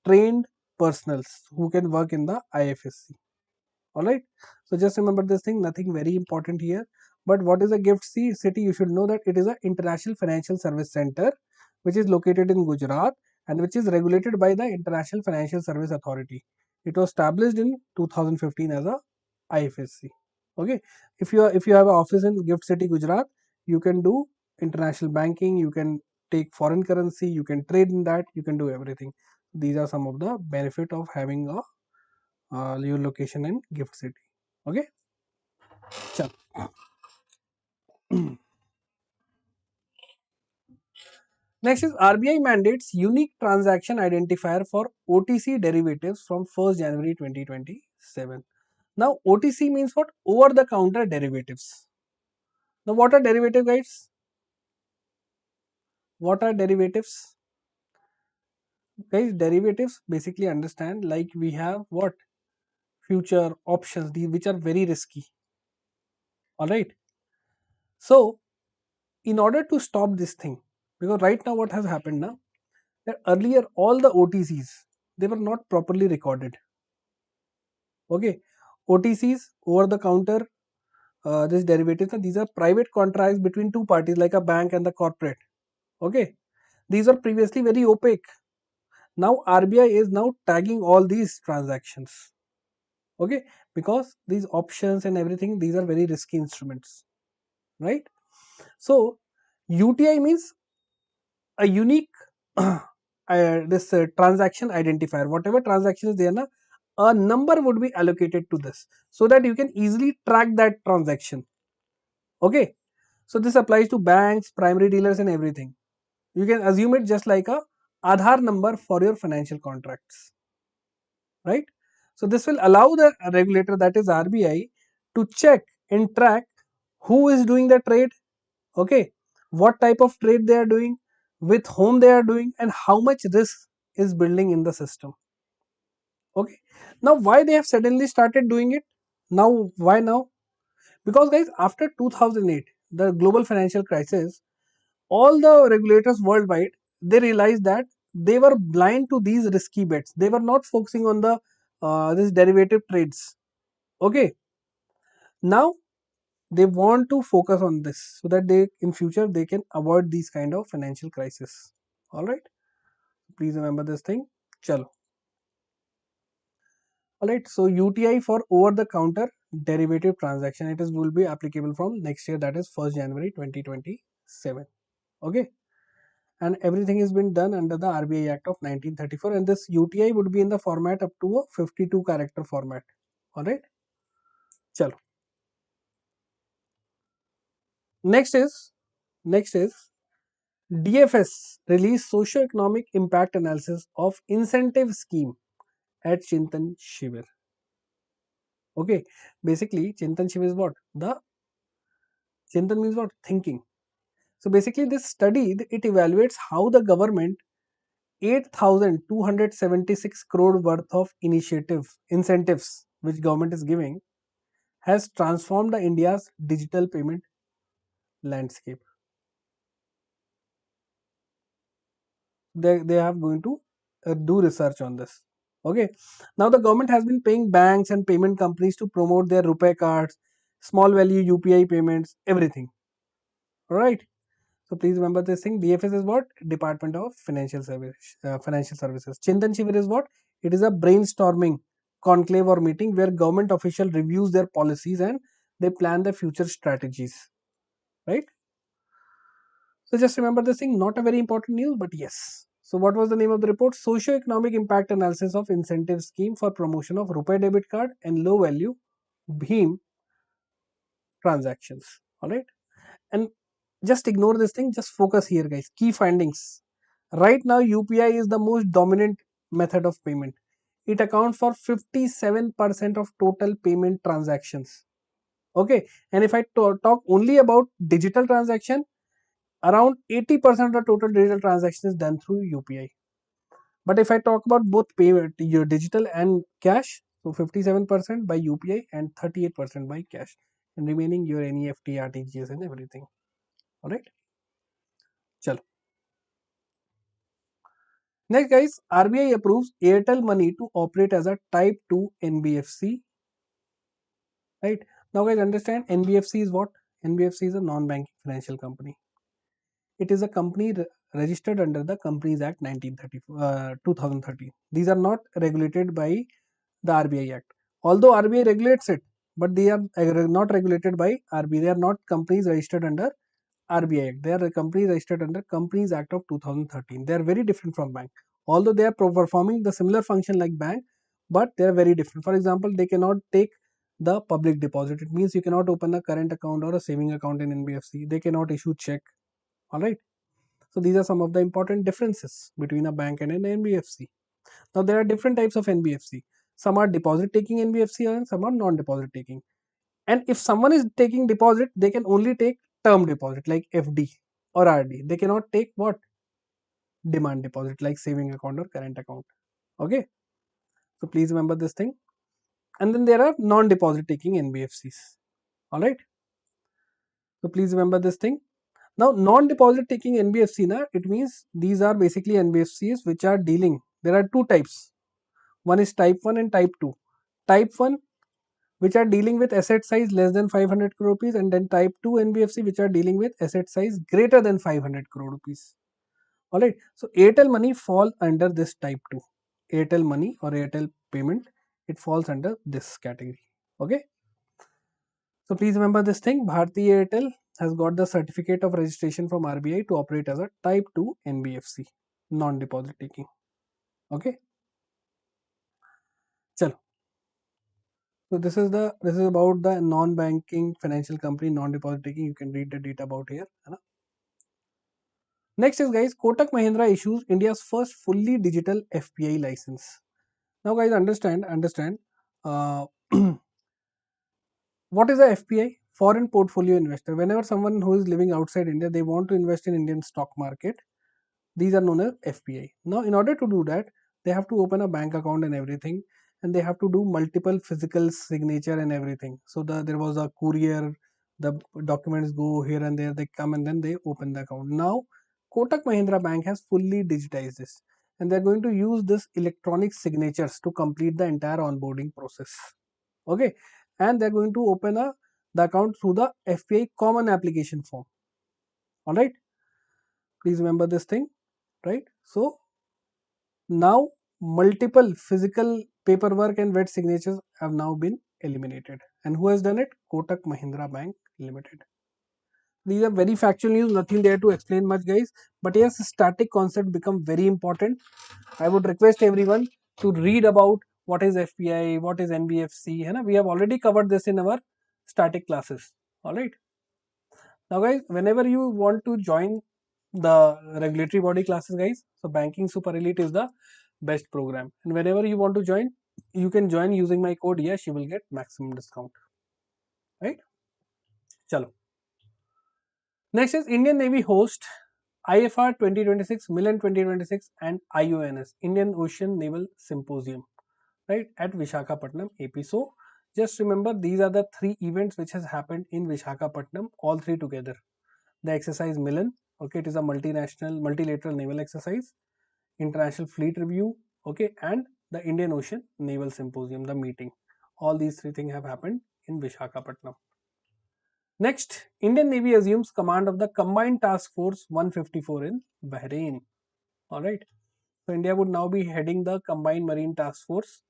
trained personals who can work in the IFSC. All right. So just remember this thing. Nothing very important here. But what is a gift city? You should know that it is an international financial service center, which is located in Gujarat and which is regulated by the International Financial Service Authority. It was established in 2015 as a IFSC. Okay. If you have an office in Gift City, Gujarat, you can do international banking. You can take foreign currency. You can trade in that. You can do everything. These are some of the benefit of having a your location in Gift City. Okay. Chal. Next is RBI mandates unique transaction identifier for OTC derivatives from 1st January 2027. Now OTC means what? Over the counter derivatives. Now what are derivative, guys? What are derivatives? Guys, derivatives basically understand, like we have what? Future options, these which are very risky. All right. So in order to stop this thing, because right now what has happened now, that earlier all the OTCs, they were not properly recorded. Okay, OTCs, over the counter, this derivatives, and these are private contracts between two parties like a bank and the corporate. Okay, these are previously very opaque. Now RBI is now tagging all these transactions. Okay, because these options and everything, these are very risky instruments, right? So UTI means a unique this transaction identifier. Whatever transaction is there na, a number would be allocated to this so that you can easily track that transaction. Okay, so this applies to banks, primary dealers and everything. You can assume it just like a Aadhaar number for your financial contracts, right? So this will allow the regulator, that is RBI, to check and track who is doing the trade, okay, what type of trade they are doing, with whom they are doing, and how much risk is building in the system. Okay, now why they have suddenly started doing it now? Why now? Because guys, after 2008, the global financial crisis, all the regulators worldwide, they realized that they were blind to these risky bets. They were not focusing on the this derivative trades. Okay, now they want to focus on this so that they in future they can avoid these kind of financial crisis. All right, please remember this thing. Chalo. All right, so UTI for over the counter derivative transaction, it is will be applicable from next year, that is 1st January 2027. Okay, and everything has been done under the RBI Act of 1934, and this UTI would be in the format up to a 52 character format. All right, chalo. Next is DFS release socio-economic impact analysis of incentive scheme at Chintan Shivir. Okay, basically Chintan Shivir is what? The Chintan means what? Thinking. So basically this study, it evaluates how the government 8,276 crore worth of incentives which government is giving has transformed the India's digital payment landscape. They have going to do research on this. Okay, now the government has been paying banks and payment companies to promote their RuPay cards, small value UPI payments, everything. All right. So please remember this thing. DFS is what? Department of Financial Services. Chintan Shivir is what? It is a brainstorming conclave or meeting where government official reviews their policies and they plan the future strategies. Right. So just remember this thing. Not a very important news, but yes. So what was the name of the report? Socio-economic impact analysis of incentive scheme for promotion of RuPay debit card and low value BHIM transactions. All right. And just ignore this thing, just focus here, guys. Key findings. Right now UPI is the most dominant method of payment. It accounts for 57% of total payment transactions. Okay, and if I talk only about digital transaction, around 80% of the total digital transaction is done through UPI. But if I talk about both payment, your digital and cash, so 57% by UPI and 38% by cash. and remaining your NEFT, RTGS and everything. Alright. Chalo. Next guys, RBI approves Airtel Money to operate as a type 2 NBFC. Right. Now guys, understand NBFC is what? NBFC is a non-banking financial company. It is a company registered under the Companies Act 2013. These are not regulated by the RBI Act. Although RBI regulates it, but they are not regulated by RBI. They are not companies registered under RBI Act. They are companies registered under Companies Act of 2013. They are very different from bank. Although they are performing the similar function like bank, but they are very different. For example, they cannot take the public deposit. It means you cannot open a current account or a saving account in NBFC. They cannot issue check. Alright. So these are some of the important differences between a bank and an NBFC. Now there are different types of NBFC. Some are deposit taking NBFC and some are non-deposit taking. And if someone is taking deposit, they can only take term deposit like FD or RD. They cannot take what? Demand deposit like saving account or current account. Okay. So please remember this thing. And then there are non-deposit taking NBFCs. Alright. So please remember this thing. Now non-deposit taking NBFC, it means these are basically NBFCs which are dealing. There are two types. One is type 1 and type 2. Type 1 which are dealing with asset size less than 500 crore rupees, and then type 2 NBFC which are dealing with asset size greater than 500 crore rupees. Alright, so Airtel Money fall under this type 2. Airtel Money or Airtel Payment, it falls under this category. Okay, so please remember this thing. Bharti Airtel has got the certificate of registration from RBI to operate as a type 2 NBFC, non-deposit taking. Okay, chalo. So this is about the non-banking financial company, non-deposit taking. You can read the data about here. Next is guys, Kotak Mahindra issues India's first fully digital FPI license. Now guys, understand. Uh, what is a FPI? Foreign portfolio investor. Whenever someone who is living outside India, they want to invest in Indian stock market. These are known as FPI. Now, in order to do that, they have to open a bank account and everything, and they have to do multiple physical signature and everything. So there was a courier, the documents go here and there, they come and then they open the account. Now, Kotak Mahindra Bank has fully digitized this, and they're going to use this electronic signatures to complete the entire onboarding process. Okay, and they're going to open the account through the FPI common application form. All right, please remember this thing, right? So now multiple physical paperwork and wet signatures have now been eliminated. And who has done it? Kotak Mahindra Bank Limited. These are very factual news, nothing there to explain much guys. But yes, static concept become very important. I would request everyone to read about what is FPI, what is NBFC. We have already covered this in our static classes. Alright. Now guys, whenever you want to join the regulatory body classes guys, so Banking Super Elite is the best program, and whenever you want to join, you can join using my code. Yes, you will get maximum discount, right? Chalo. Next is Indian Navy host IFR 2026, Milan 2026 and IONS, Indian Ocean Naval Symposium, right, at Vishakhapatnam, AP. So just remember these are the three events which has happened in Vishakhapatnam, all three together. The exercise Milan, okay, it is a multilateral naval exercise. International Fleet Review, okay, and the Indian Ocean Naval Symposium, the meeting. All these three things have happened in Vishakhapatnam. Next, Indian Navy assumes command of the Combined Task Force 154 in Bahrain. Alright, so India would now be heading the Combined Marine Task Force,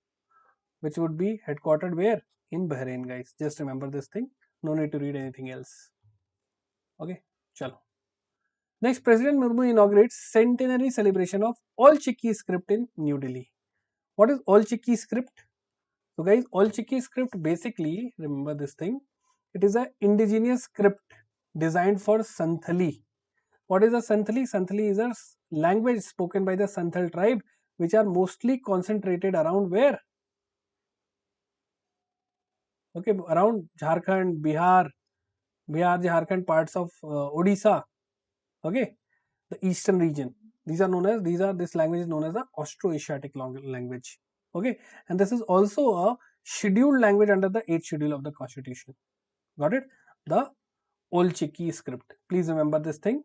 which would be headquartered where? In Bahrain, guys. Just remember this thing. No need to read anything else. Okay, chalo. Next, President Murmu inaugurates centenary celebration of All Chiki script in New Delhi. What is All Chiki script? So guys, All Chiki script basically, remember this thing, it is an indigenous script designed for Santhali. What is a Santhali? Santhali is a language spoken by the Santhal tribe, which are mostly concentrated around where? Okay, around Jharkhand, Jharkhand, parts of Odisha. Okay, the eastern region. This language is known as the Austro-Asiatic language. Okay, and this is also a scheduled language under the 8th schedule of the constitution. Got it? The old Chiki script. Please remember this thing.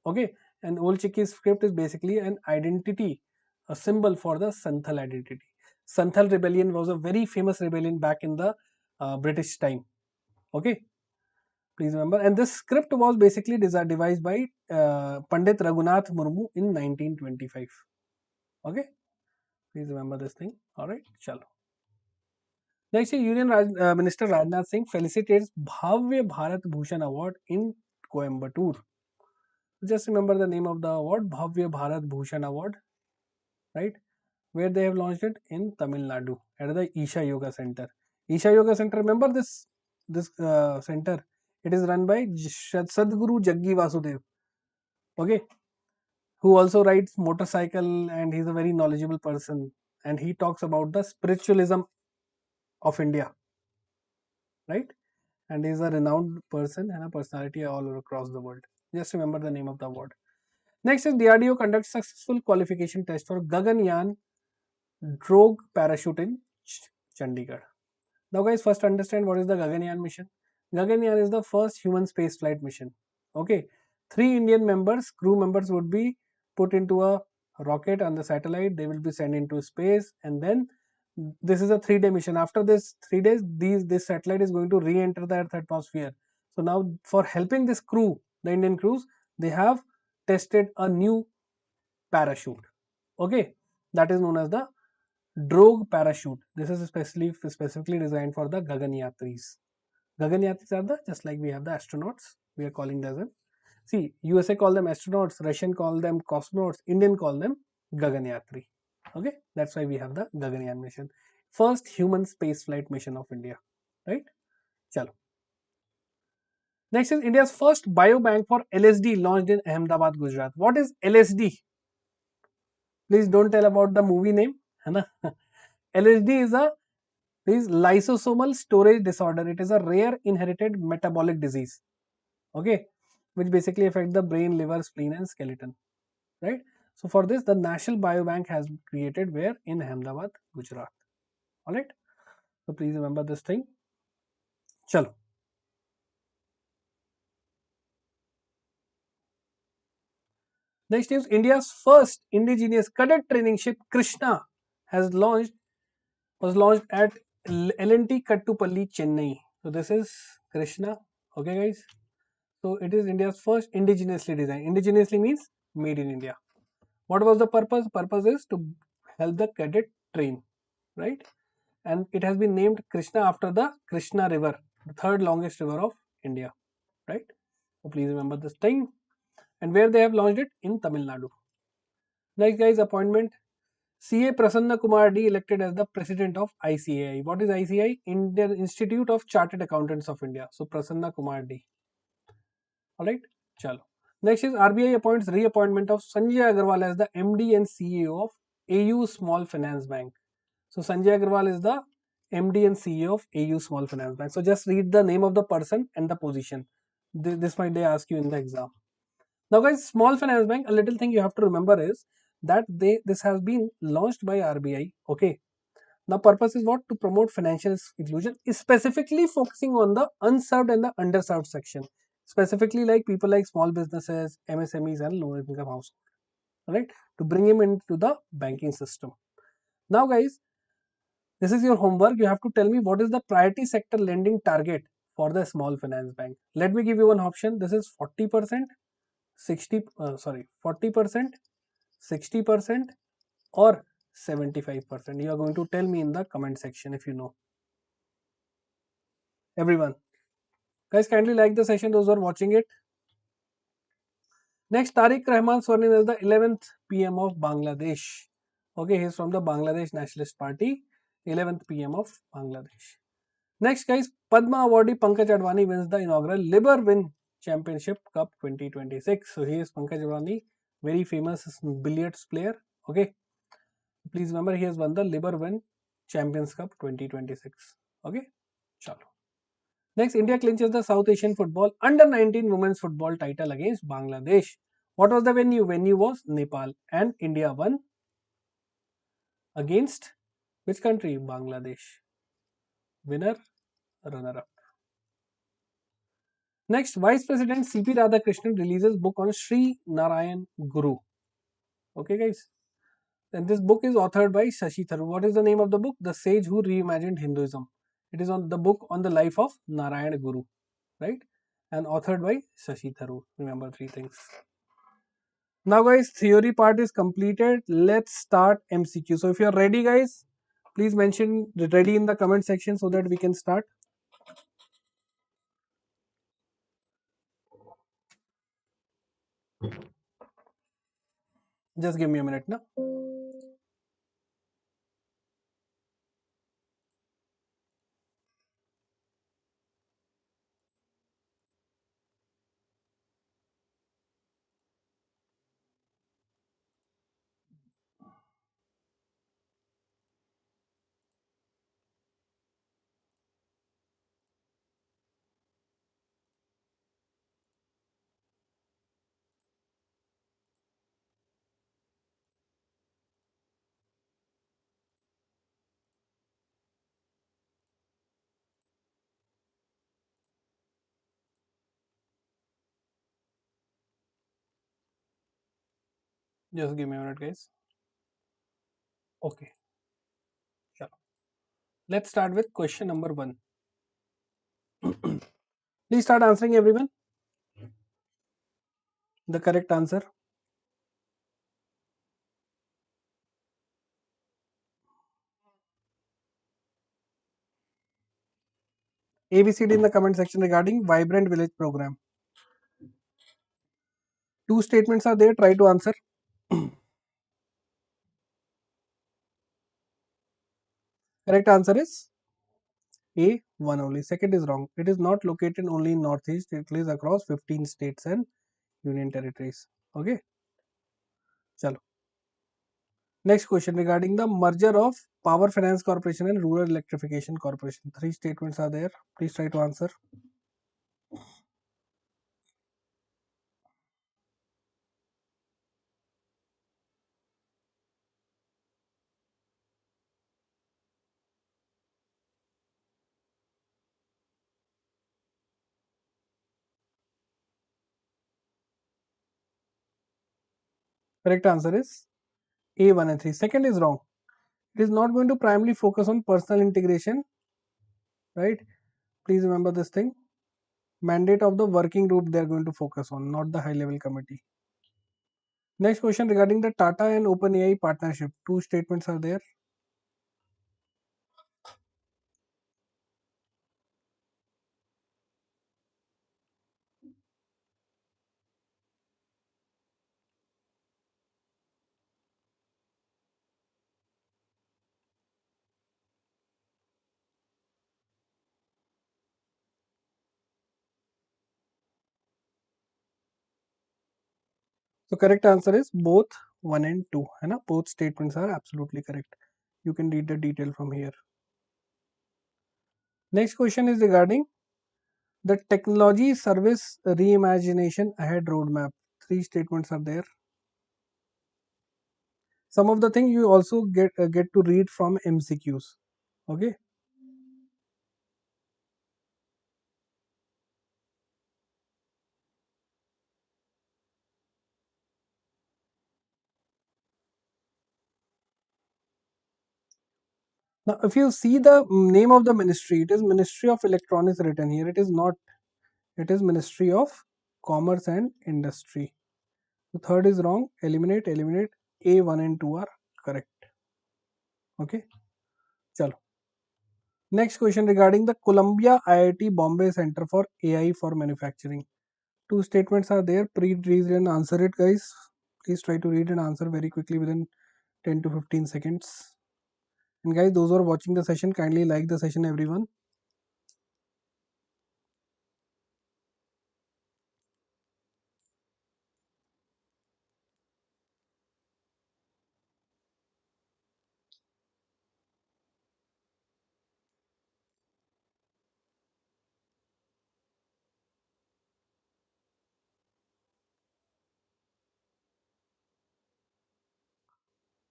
Okay, and old Chiki script is basically an identity, a symbol for the Santhal identity. Santhal rebellion was a very famous rebellion back in the British time. Okay, please remember. And this script was basically devised by Pandit Raghunath Murmu in 1925. Okay, please remember this thing. All right, chalo. Next, Minister Rajnath Singh felicitates Bhavya Bharat Bhushan Award in Coimbatore. Just remember the name of the award, Bhavya Bharat Bhushan Award, right? Where they have launched it in Tamil Nadu at the Isha Yoga Center. Isha Yoga Center, remember this center? It is run by Sadguru Jaggi Vasudev, okay, who also rides motorcycle and he's a very knowledgeable person and he talks about the spiritualism of India, right? And he's a renowned person and a personality all across the world. Just remember the name of the award. Next is DRDO conducts successful qualification test for Gaganyaan drogue parachute in Chandigarh. Now guys, first understand what is the Gaganyaan mission. Gaganyaan is the first human space flight mission. Okay, 3 Indian crew members would be put into a rocket on the satellite. They will be sent into space, and then this is a 3-day mission. After this 3 days, this satellite is going to re-enter the Earth atmosphere. So now, for helping this crew, the Indian crews, they have tested a new parachute. Okay, that is known as the drogue parachute. This is specifically designed for the Gaganyatris. Gaganyatris are the just like we have the astronauts. We are calling them. See, USA call them astronauts, Russian call them cosmonauts, Indian call them Gaganyatri. Okay, that's why we have the Gaganyaan mission. First human space flight mission of India. Right? Chalo. Next is India's first biobank for LSD launched in Ahmedabad, Gujarat. What is LSD? Please don't tell about the movie name. LSD is lysosomal storage disorder. It is a rare inherited metabolic disease. Okay, which basically affect the brain, liver, spleen, and skeleton. Right. So for this, the National Biobank has created where in Ahmedabad, Gujarat. All right. So please remember this thing. Chalo. Next is India's first indigenous cadet training ship Krishna has was launched at L&T Kattupalli, Chennai. So this is Krishna. Okay, guys. So it is India's first indigenously designed. Indigenously means made in India. What was the purpose? Purpose is to help the cadet train, right? And it has been named Krishna after the Krishna River, the third longest river of India, right? So please remember this thing. And where they have launched it in Tamil Nadu. Next, guys, appointment. CA Prasanna Kumar D elected as the president of ICAI. What is ICAI? Indian Institute of Chartered Accountants of India. So Prasanna Kumar D. Alright, chalo. Next is RBI appoints reappointment of Sanjay Agarwal as the MD and CEO of AU Small Finance Bank. So Sanjay Agarwal is the MD and CEO of AU Small Finance Bank. So just read the name of the person and the position. This might they ask you in the exam. Now guys, Small Finance Bank, a little thing you have to remember is that this has been launched by RBI. Okay. Now purpose is what? To promote financial inclusion, specifically focusing on the unserved and the underserved section. Specifically like people like small businesses, MSMEs and low income households. Alright. To bring him into the banking system. Now guys, this is your homework. You have to tell me what is the priority sector lending target for the small finance bank. Let me give you one option. This is 40%, 40%, 60% or 75%. You are going to tell me in the comment section if you know. Everyone. Guys, kindly like the session, those who are watching it. Next, Tariq Rahman sworn in as the 11th PM of Bangladesh. Okay, he is from the Bangladesh Nationalist Party, 11th PM of Bangladesh. Next, guys, Padma awardee Pankaj Advani wins the inaugural Liber-Win Championship Cup 2026. So, he is Pankaj Advani, very famous billiards player. Okay, please remember he has won the Liber-Win Champions Cup 2026. Okay, chalo. Next, India clinches the South Asian Football Under-19 Women's Football title against Bangladesh. What was the venue? Venue was Nepal, and India won against which country? Bangladesh. Winner, runner-up. Next, Vice President CP Radhakrishnan releases book on Sri Narayan Guru. Okay, guys. And this book is authored by Shashi Tharoor. What is the name of the book? The Sage Who Reimagined Hinduism. It is on the book on the life of Narayana Guru, right? And authored by Shashi Tharoor. Remember three things. Now, guys, theory part is completed. Let's start MCQ. So, if you are ready, guys, please mention ready in the comment section so that we can start. Just give me a minute now. Just give me a minute, guys. Okay, sure. Let's start with question number 1. Please start answering, everyone. The correct answer. ABCD in the comment section regarding Vibrant Village program. Two statements are there. Try to answer. Correct answer is A, one only. Second is wrong. It is not located only in Northeast. It is across 15 states and union territories. Okay. Chalo. Next question regarding the merger of Power Finance Corporation and Rural Electrification Corporation. Three statements are there. Please try to answer. Correct answer is A, 1 and 3. Second is wrong. It is not going to primarily focus on personal integration, right? Please remember this thing. Mandate of the working group they are going to focus on, not the high level committee. Next question regarding the Tata and OpenAI partnership. Two statements are there. So correct answer is both 1 and 2. है ना? Both statements are absolutely correct. You can read the detail from here. Next question is regarding the technology service reimagination ahead roadmap. Three statements are there. Some of the things you also get to read from MCQs. Okay. Now, if you see the name of the ministry, it is Ministry of Electronics written here. It is not. It is Ministry of Commerce and Industry. The third is wrong. Eliminate, eliminate. A, 1 and 2 are correct. Okay. Chalo. Next question regarding the Columbia IIT Bombay Center for AI for Manufacturing. Two statements are there. Please read and answer it, guys. Please try to read and answer very quickly within 10 to 15 seconds. And guys, those who are watching the session, kindly like the session, everyone.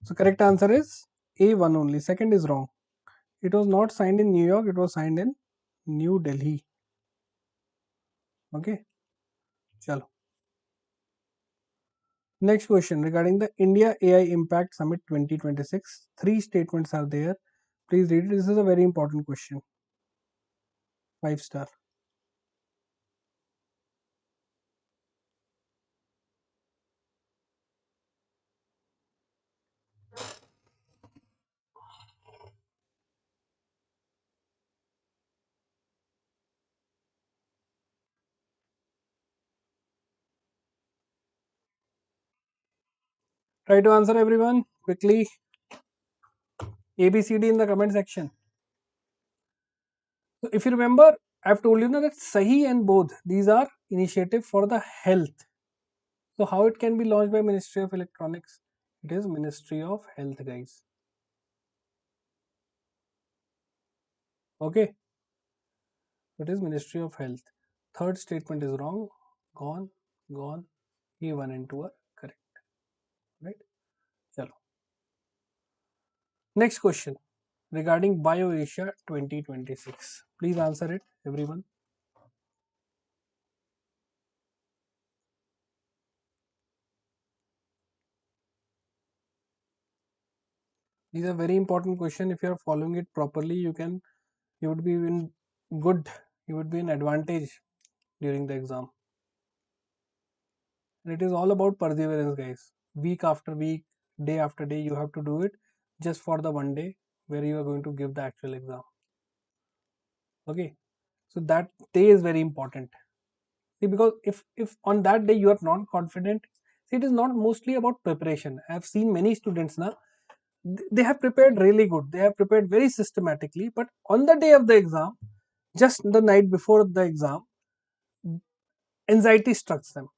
So correct answer is A, 1 only. Second is wrong. It was not signed in New York. It was signed in New Delhi. Okay, chalo. Next question regarding the India AI Impact Summit 2026. Three statements are there. Please read it. This is a very important question. 5 star. Try to answer everyone quickly. ABCD in the comment section. So if you remember, I've told you now that Sahi and both these are initiative for the health. So how it can be launched by Ministry of Electronics? It is Ministry of Health, guys. Okay, it is Ministry of Health. Third statement is wrong. Gone, gone. A1 and 2 are correct. Right? Chalo. Next question regarding BioAsia 2026. Please answer it, everyone. These are very important question. If you are following it properly, you would be in good, you would be in advantage during the exam. And it is all about perseverance, guys. Week after week, day after day, you have to do it just for the one day where you are going to give the actual exam. Okay, so that day is very important. See, because if on that day you are not confident, see, it is not mostly about preparation. I have seen many students now, they have prepared really good, they have prepared very systematically, but on the day of the exam, just the night before the exam, anxiety strikes them.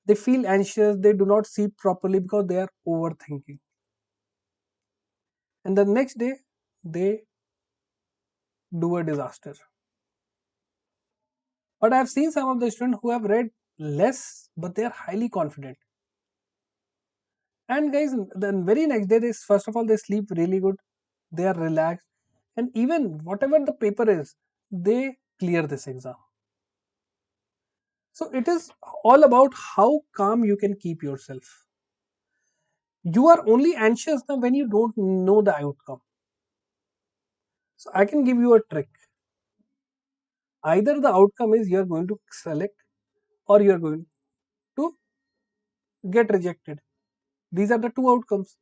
They feel anxious, they do not sleep properly because they are overthinking, and the next day they do a disaster. But I have seen some of the students who have read less but they are highly confident. And guys, the very next day, they first of all they sleep really good, they are relaxed, and even whatever the paper is, they clear this exam. So it is all about how calm you can keep yourself. You are only anxious now when you don't know the outcome. So I can give you a trick. Either the outcome is you are going to select or you are going to get rejected. These are the two outcomes.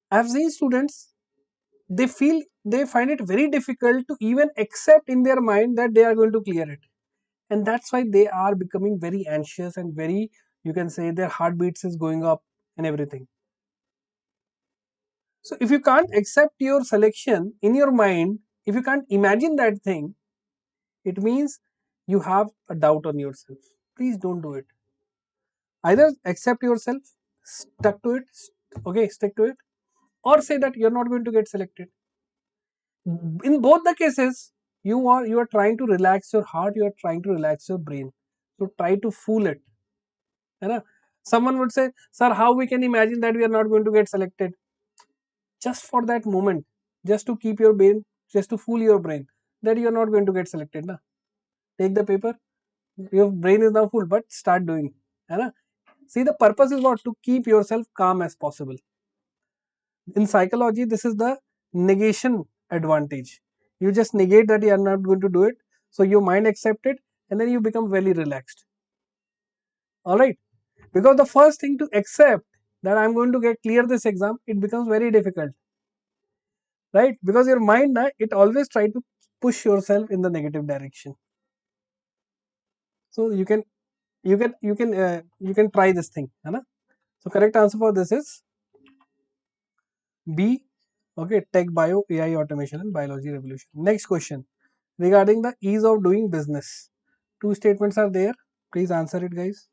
I have seen students, they find it very difficult to even accept in their mind that they are going to clear it, and that's why they are becoming very anxious and very, you can say, their heartbeats is going up and everything. So if you can't accept your selection in your mind, if you can't imagine that thing, it means you have a doubt on yourself. Please don't do it. Either accept yourself, stuck to it, okay, stick to it, or say that you're not going to get selected. In both the cases, you are trying to relax your heart, you are trying to relax your brain. So try to fool it. है ना? Someone would say, sir, how we can imagine that we are not going to get selected? Just for that moment, just to keep your brain, just to fool your brain that you are not going to get selected. Na? Take the paper, your brain is now full, but start doing. है ना? See, the purpose is what? To keep yourself calm as possible. In psychology, this is the negation advantage. You just negate that you are not going to do it, so your mind accept it, and then you become very relaxed. All right, because the first thing to accept that I'm going to get clear this exam, it becomes very difficult, right? Because your mind, it always try to push yourself in the negative direction. So you can try this thing, है ना? So correct answer for this is B. Okay, tech, bio, AI, automation, and biology revolution. Next question regarding the ease of doing business. Two statements are there. Please answer it, guys.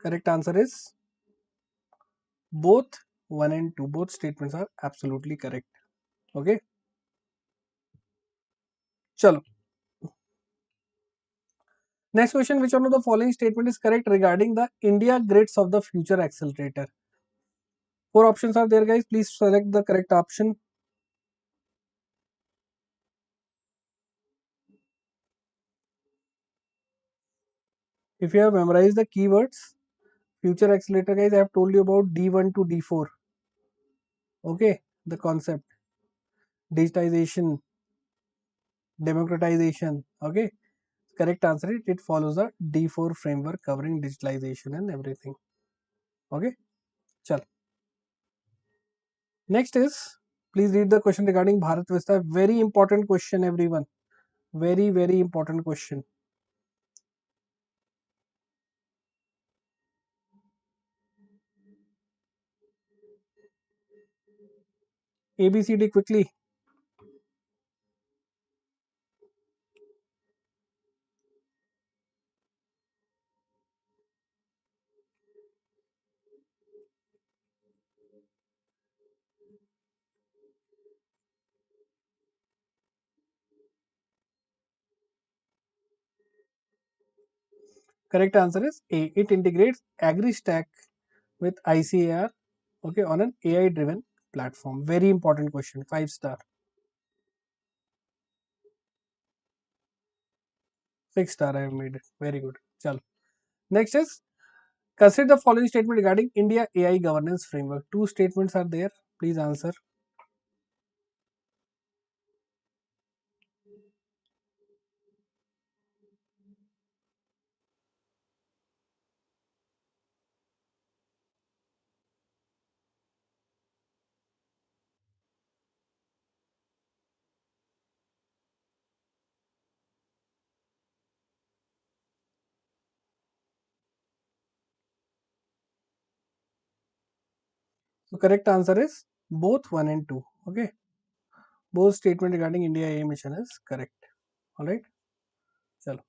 Correct answer is both 1 and 2. Both statements are absolutely correct. Okay. चलो, next question, which one of the following statement is correct regarding the India Grids of the Future Accelerator? Four options are there, guys. Please select the correct option. If you have memorized the keywords, future accelerator, guys, I have told you about D1 to D4. Okay, the concept, digitization, democratization. Okay, correct answer is it follows the D4 framework covering digitalization and everything. Okay, chal. Next is, please read the question regarding Bharat Vistaar. Very important question, everyone. Very, very important question. ABCD quickly. Correct answer is A. It integrates AgriStack with ICAR, okay, on an AI driven platform. Very important question. 5 star. 6 star I have made it. Very good. Chalo. Next is, consider the following statement regarding India AI governance framework. Two statements are there. Please answer. So correct answer is both 1 and 2. Okay. Both statement regarding India AI mission is correct. Alright. Chalo.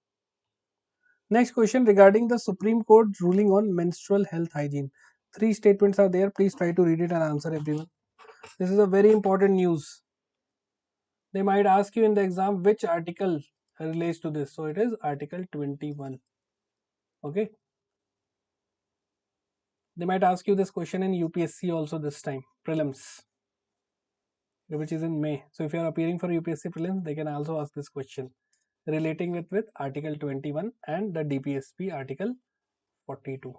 Next question regarding the Supreme Court ruling on menstrual health hygiene. Three statements are there. Please try to read it and answer, everyone. This is a very important news. They might ask you in the exam which article relates to this. So it is Article 21. Okay. They might ask you this question in UPSC also this time, prelims, which is in May. So if you are appearing for UPSC prelims, they can also ask this question relating with Article 21 and the DPSP Article 42.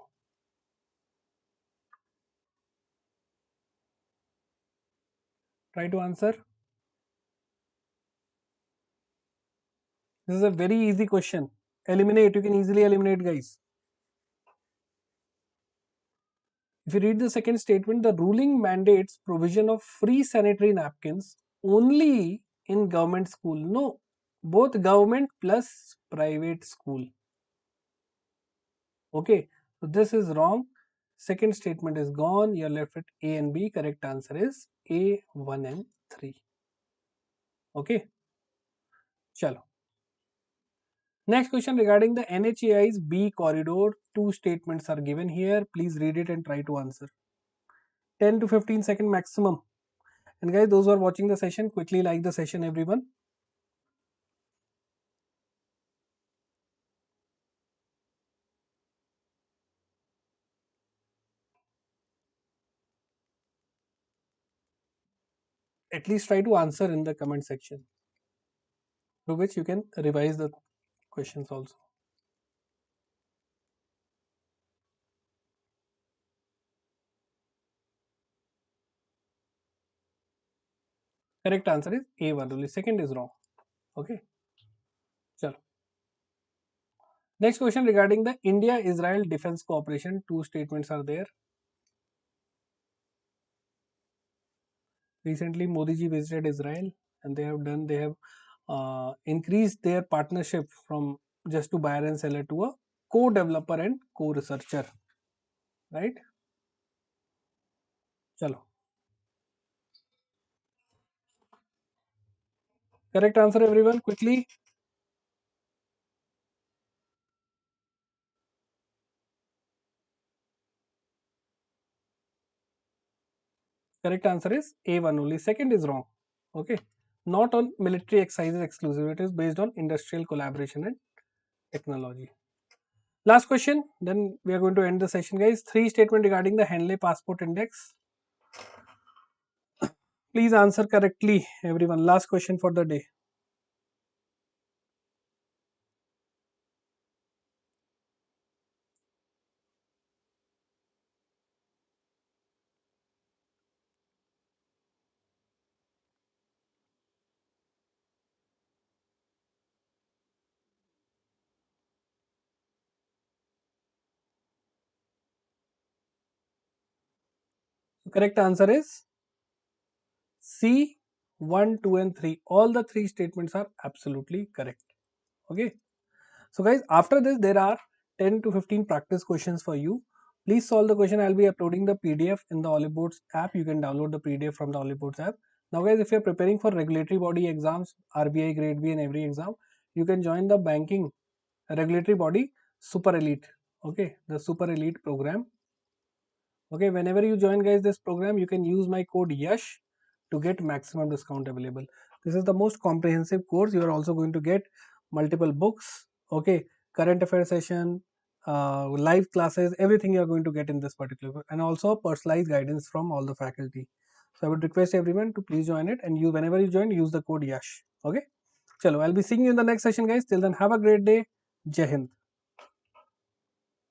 Try to answer. This is a very easy question. Eliminate. You can easily eliminate, guys. If you read the second statement, the ruling mandates provision of free sanitary napkins only in government school. No, both government plus private school. Okay, so this is wrong. Second statement is gone. You're left with A and B. Correct answer is A, 1 and 3. Okay, chalo. Next question regarding the NHAI's B corridor. Two statements are given here. Please read it and try to answer. 10 to 15 second maximum. And guys, those who are watching the session, quickly like the session, everyone. At least try to answer in the comment section, through which you can revise the questions also. Correct answer is A1 only. Second is wrong. Okay. Chalo. Next question regarding the India-Israel defense cooperation. Two statements are there. Recently, Modi ji visited Israel, and they have increased their partnership from just to buyer and seller to a co-developer and co-researcher. Right? Chalo. Correct answer, everyone. Quickly. Correct answer is A1 only. Second is wrong. Okay. not on military exercises exclusive. It is based on industrial collaboration and technology. Last question, then we are going to end the session, guys. 3 statement regarding the Henley Passport Index. Please answer correctly, everyone. Last question for the day. Correct answer is C, 1, 2, and 3. All the 3 statements are absolutely correct. Okay. So, guys, after this, there are 10 to 15 practice questions for you. Please solve the question. I'll be uploading the PDF in the Oliveboards app. You can download the PDF from the Oliveboards app. Now, guys, if you're preparing for regulatory body exams, RBI Grade B and every exam, you can join the banking regulatory body Super Elite. Okay, the Super Elite program. Okay, whenever you join, guys, this program, you can use my code YASH to get maximum discount available. This is the most comprehensive course. You are also going to get multiple books, okay, current affairs session, live classes, everything you are going to get in this particular course, and also personalized guidance from all the faculty. So I would request everyone to please join it, and you, whenever you join, use the code YASH. Okay, chalo, I'll be seeing you in the next session, guys. Till then, have a great day. Jai Hind.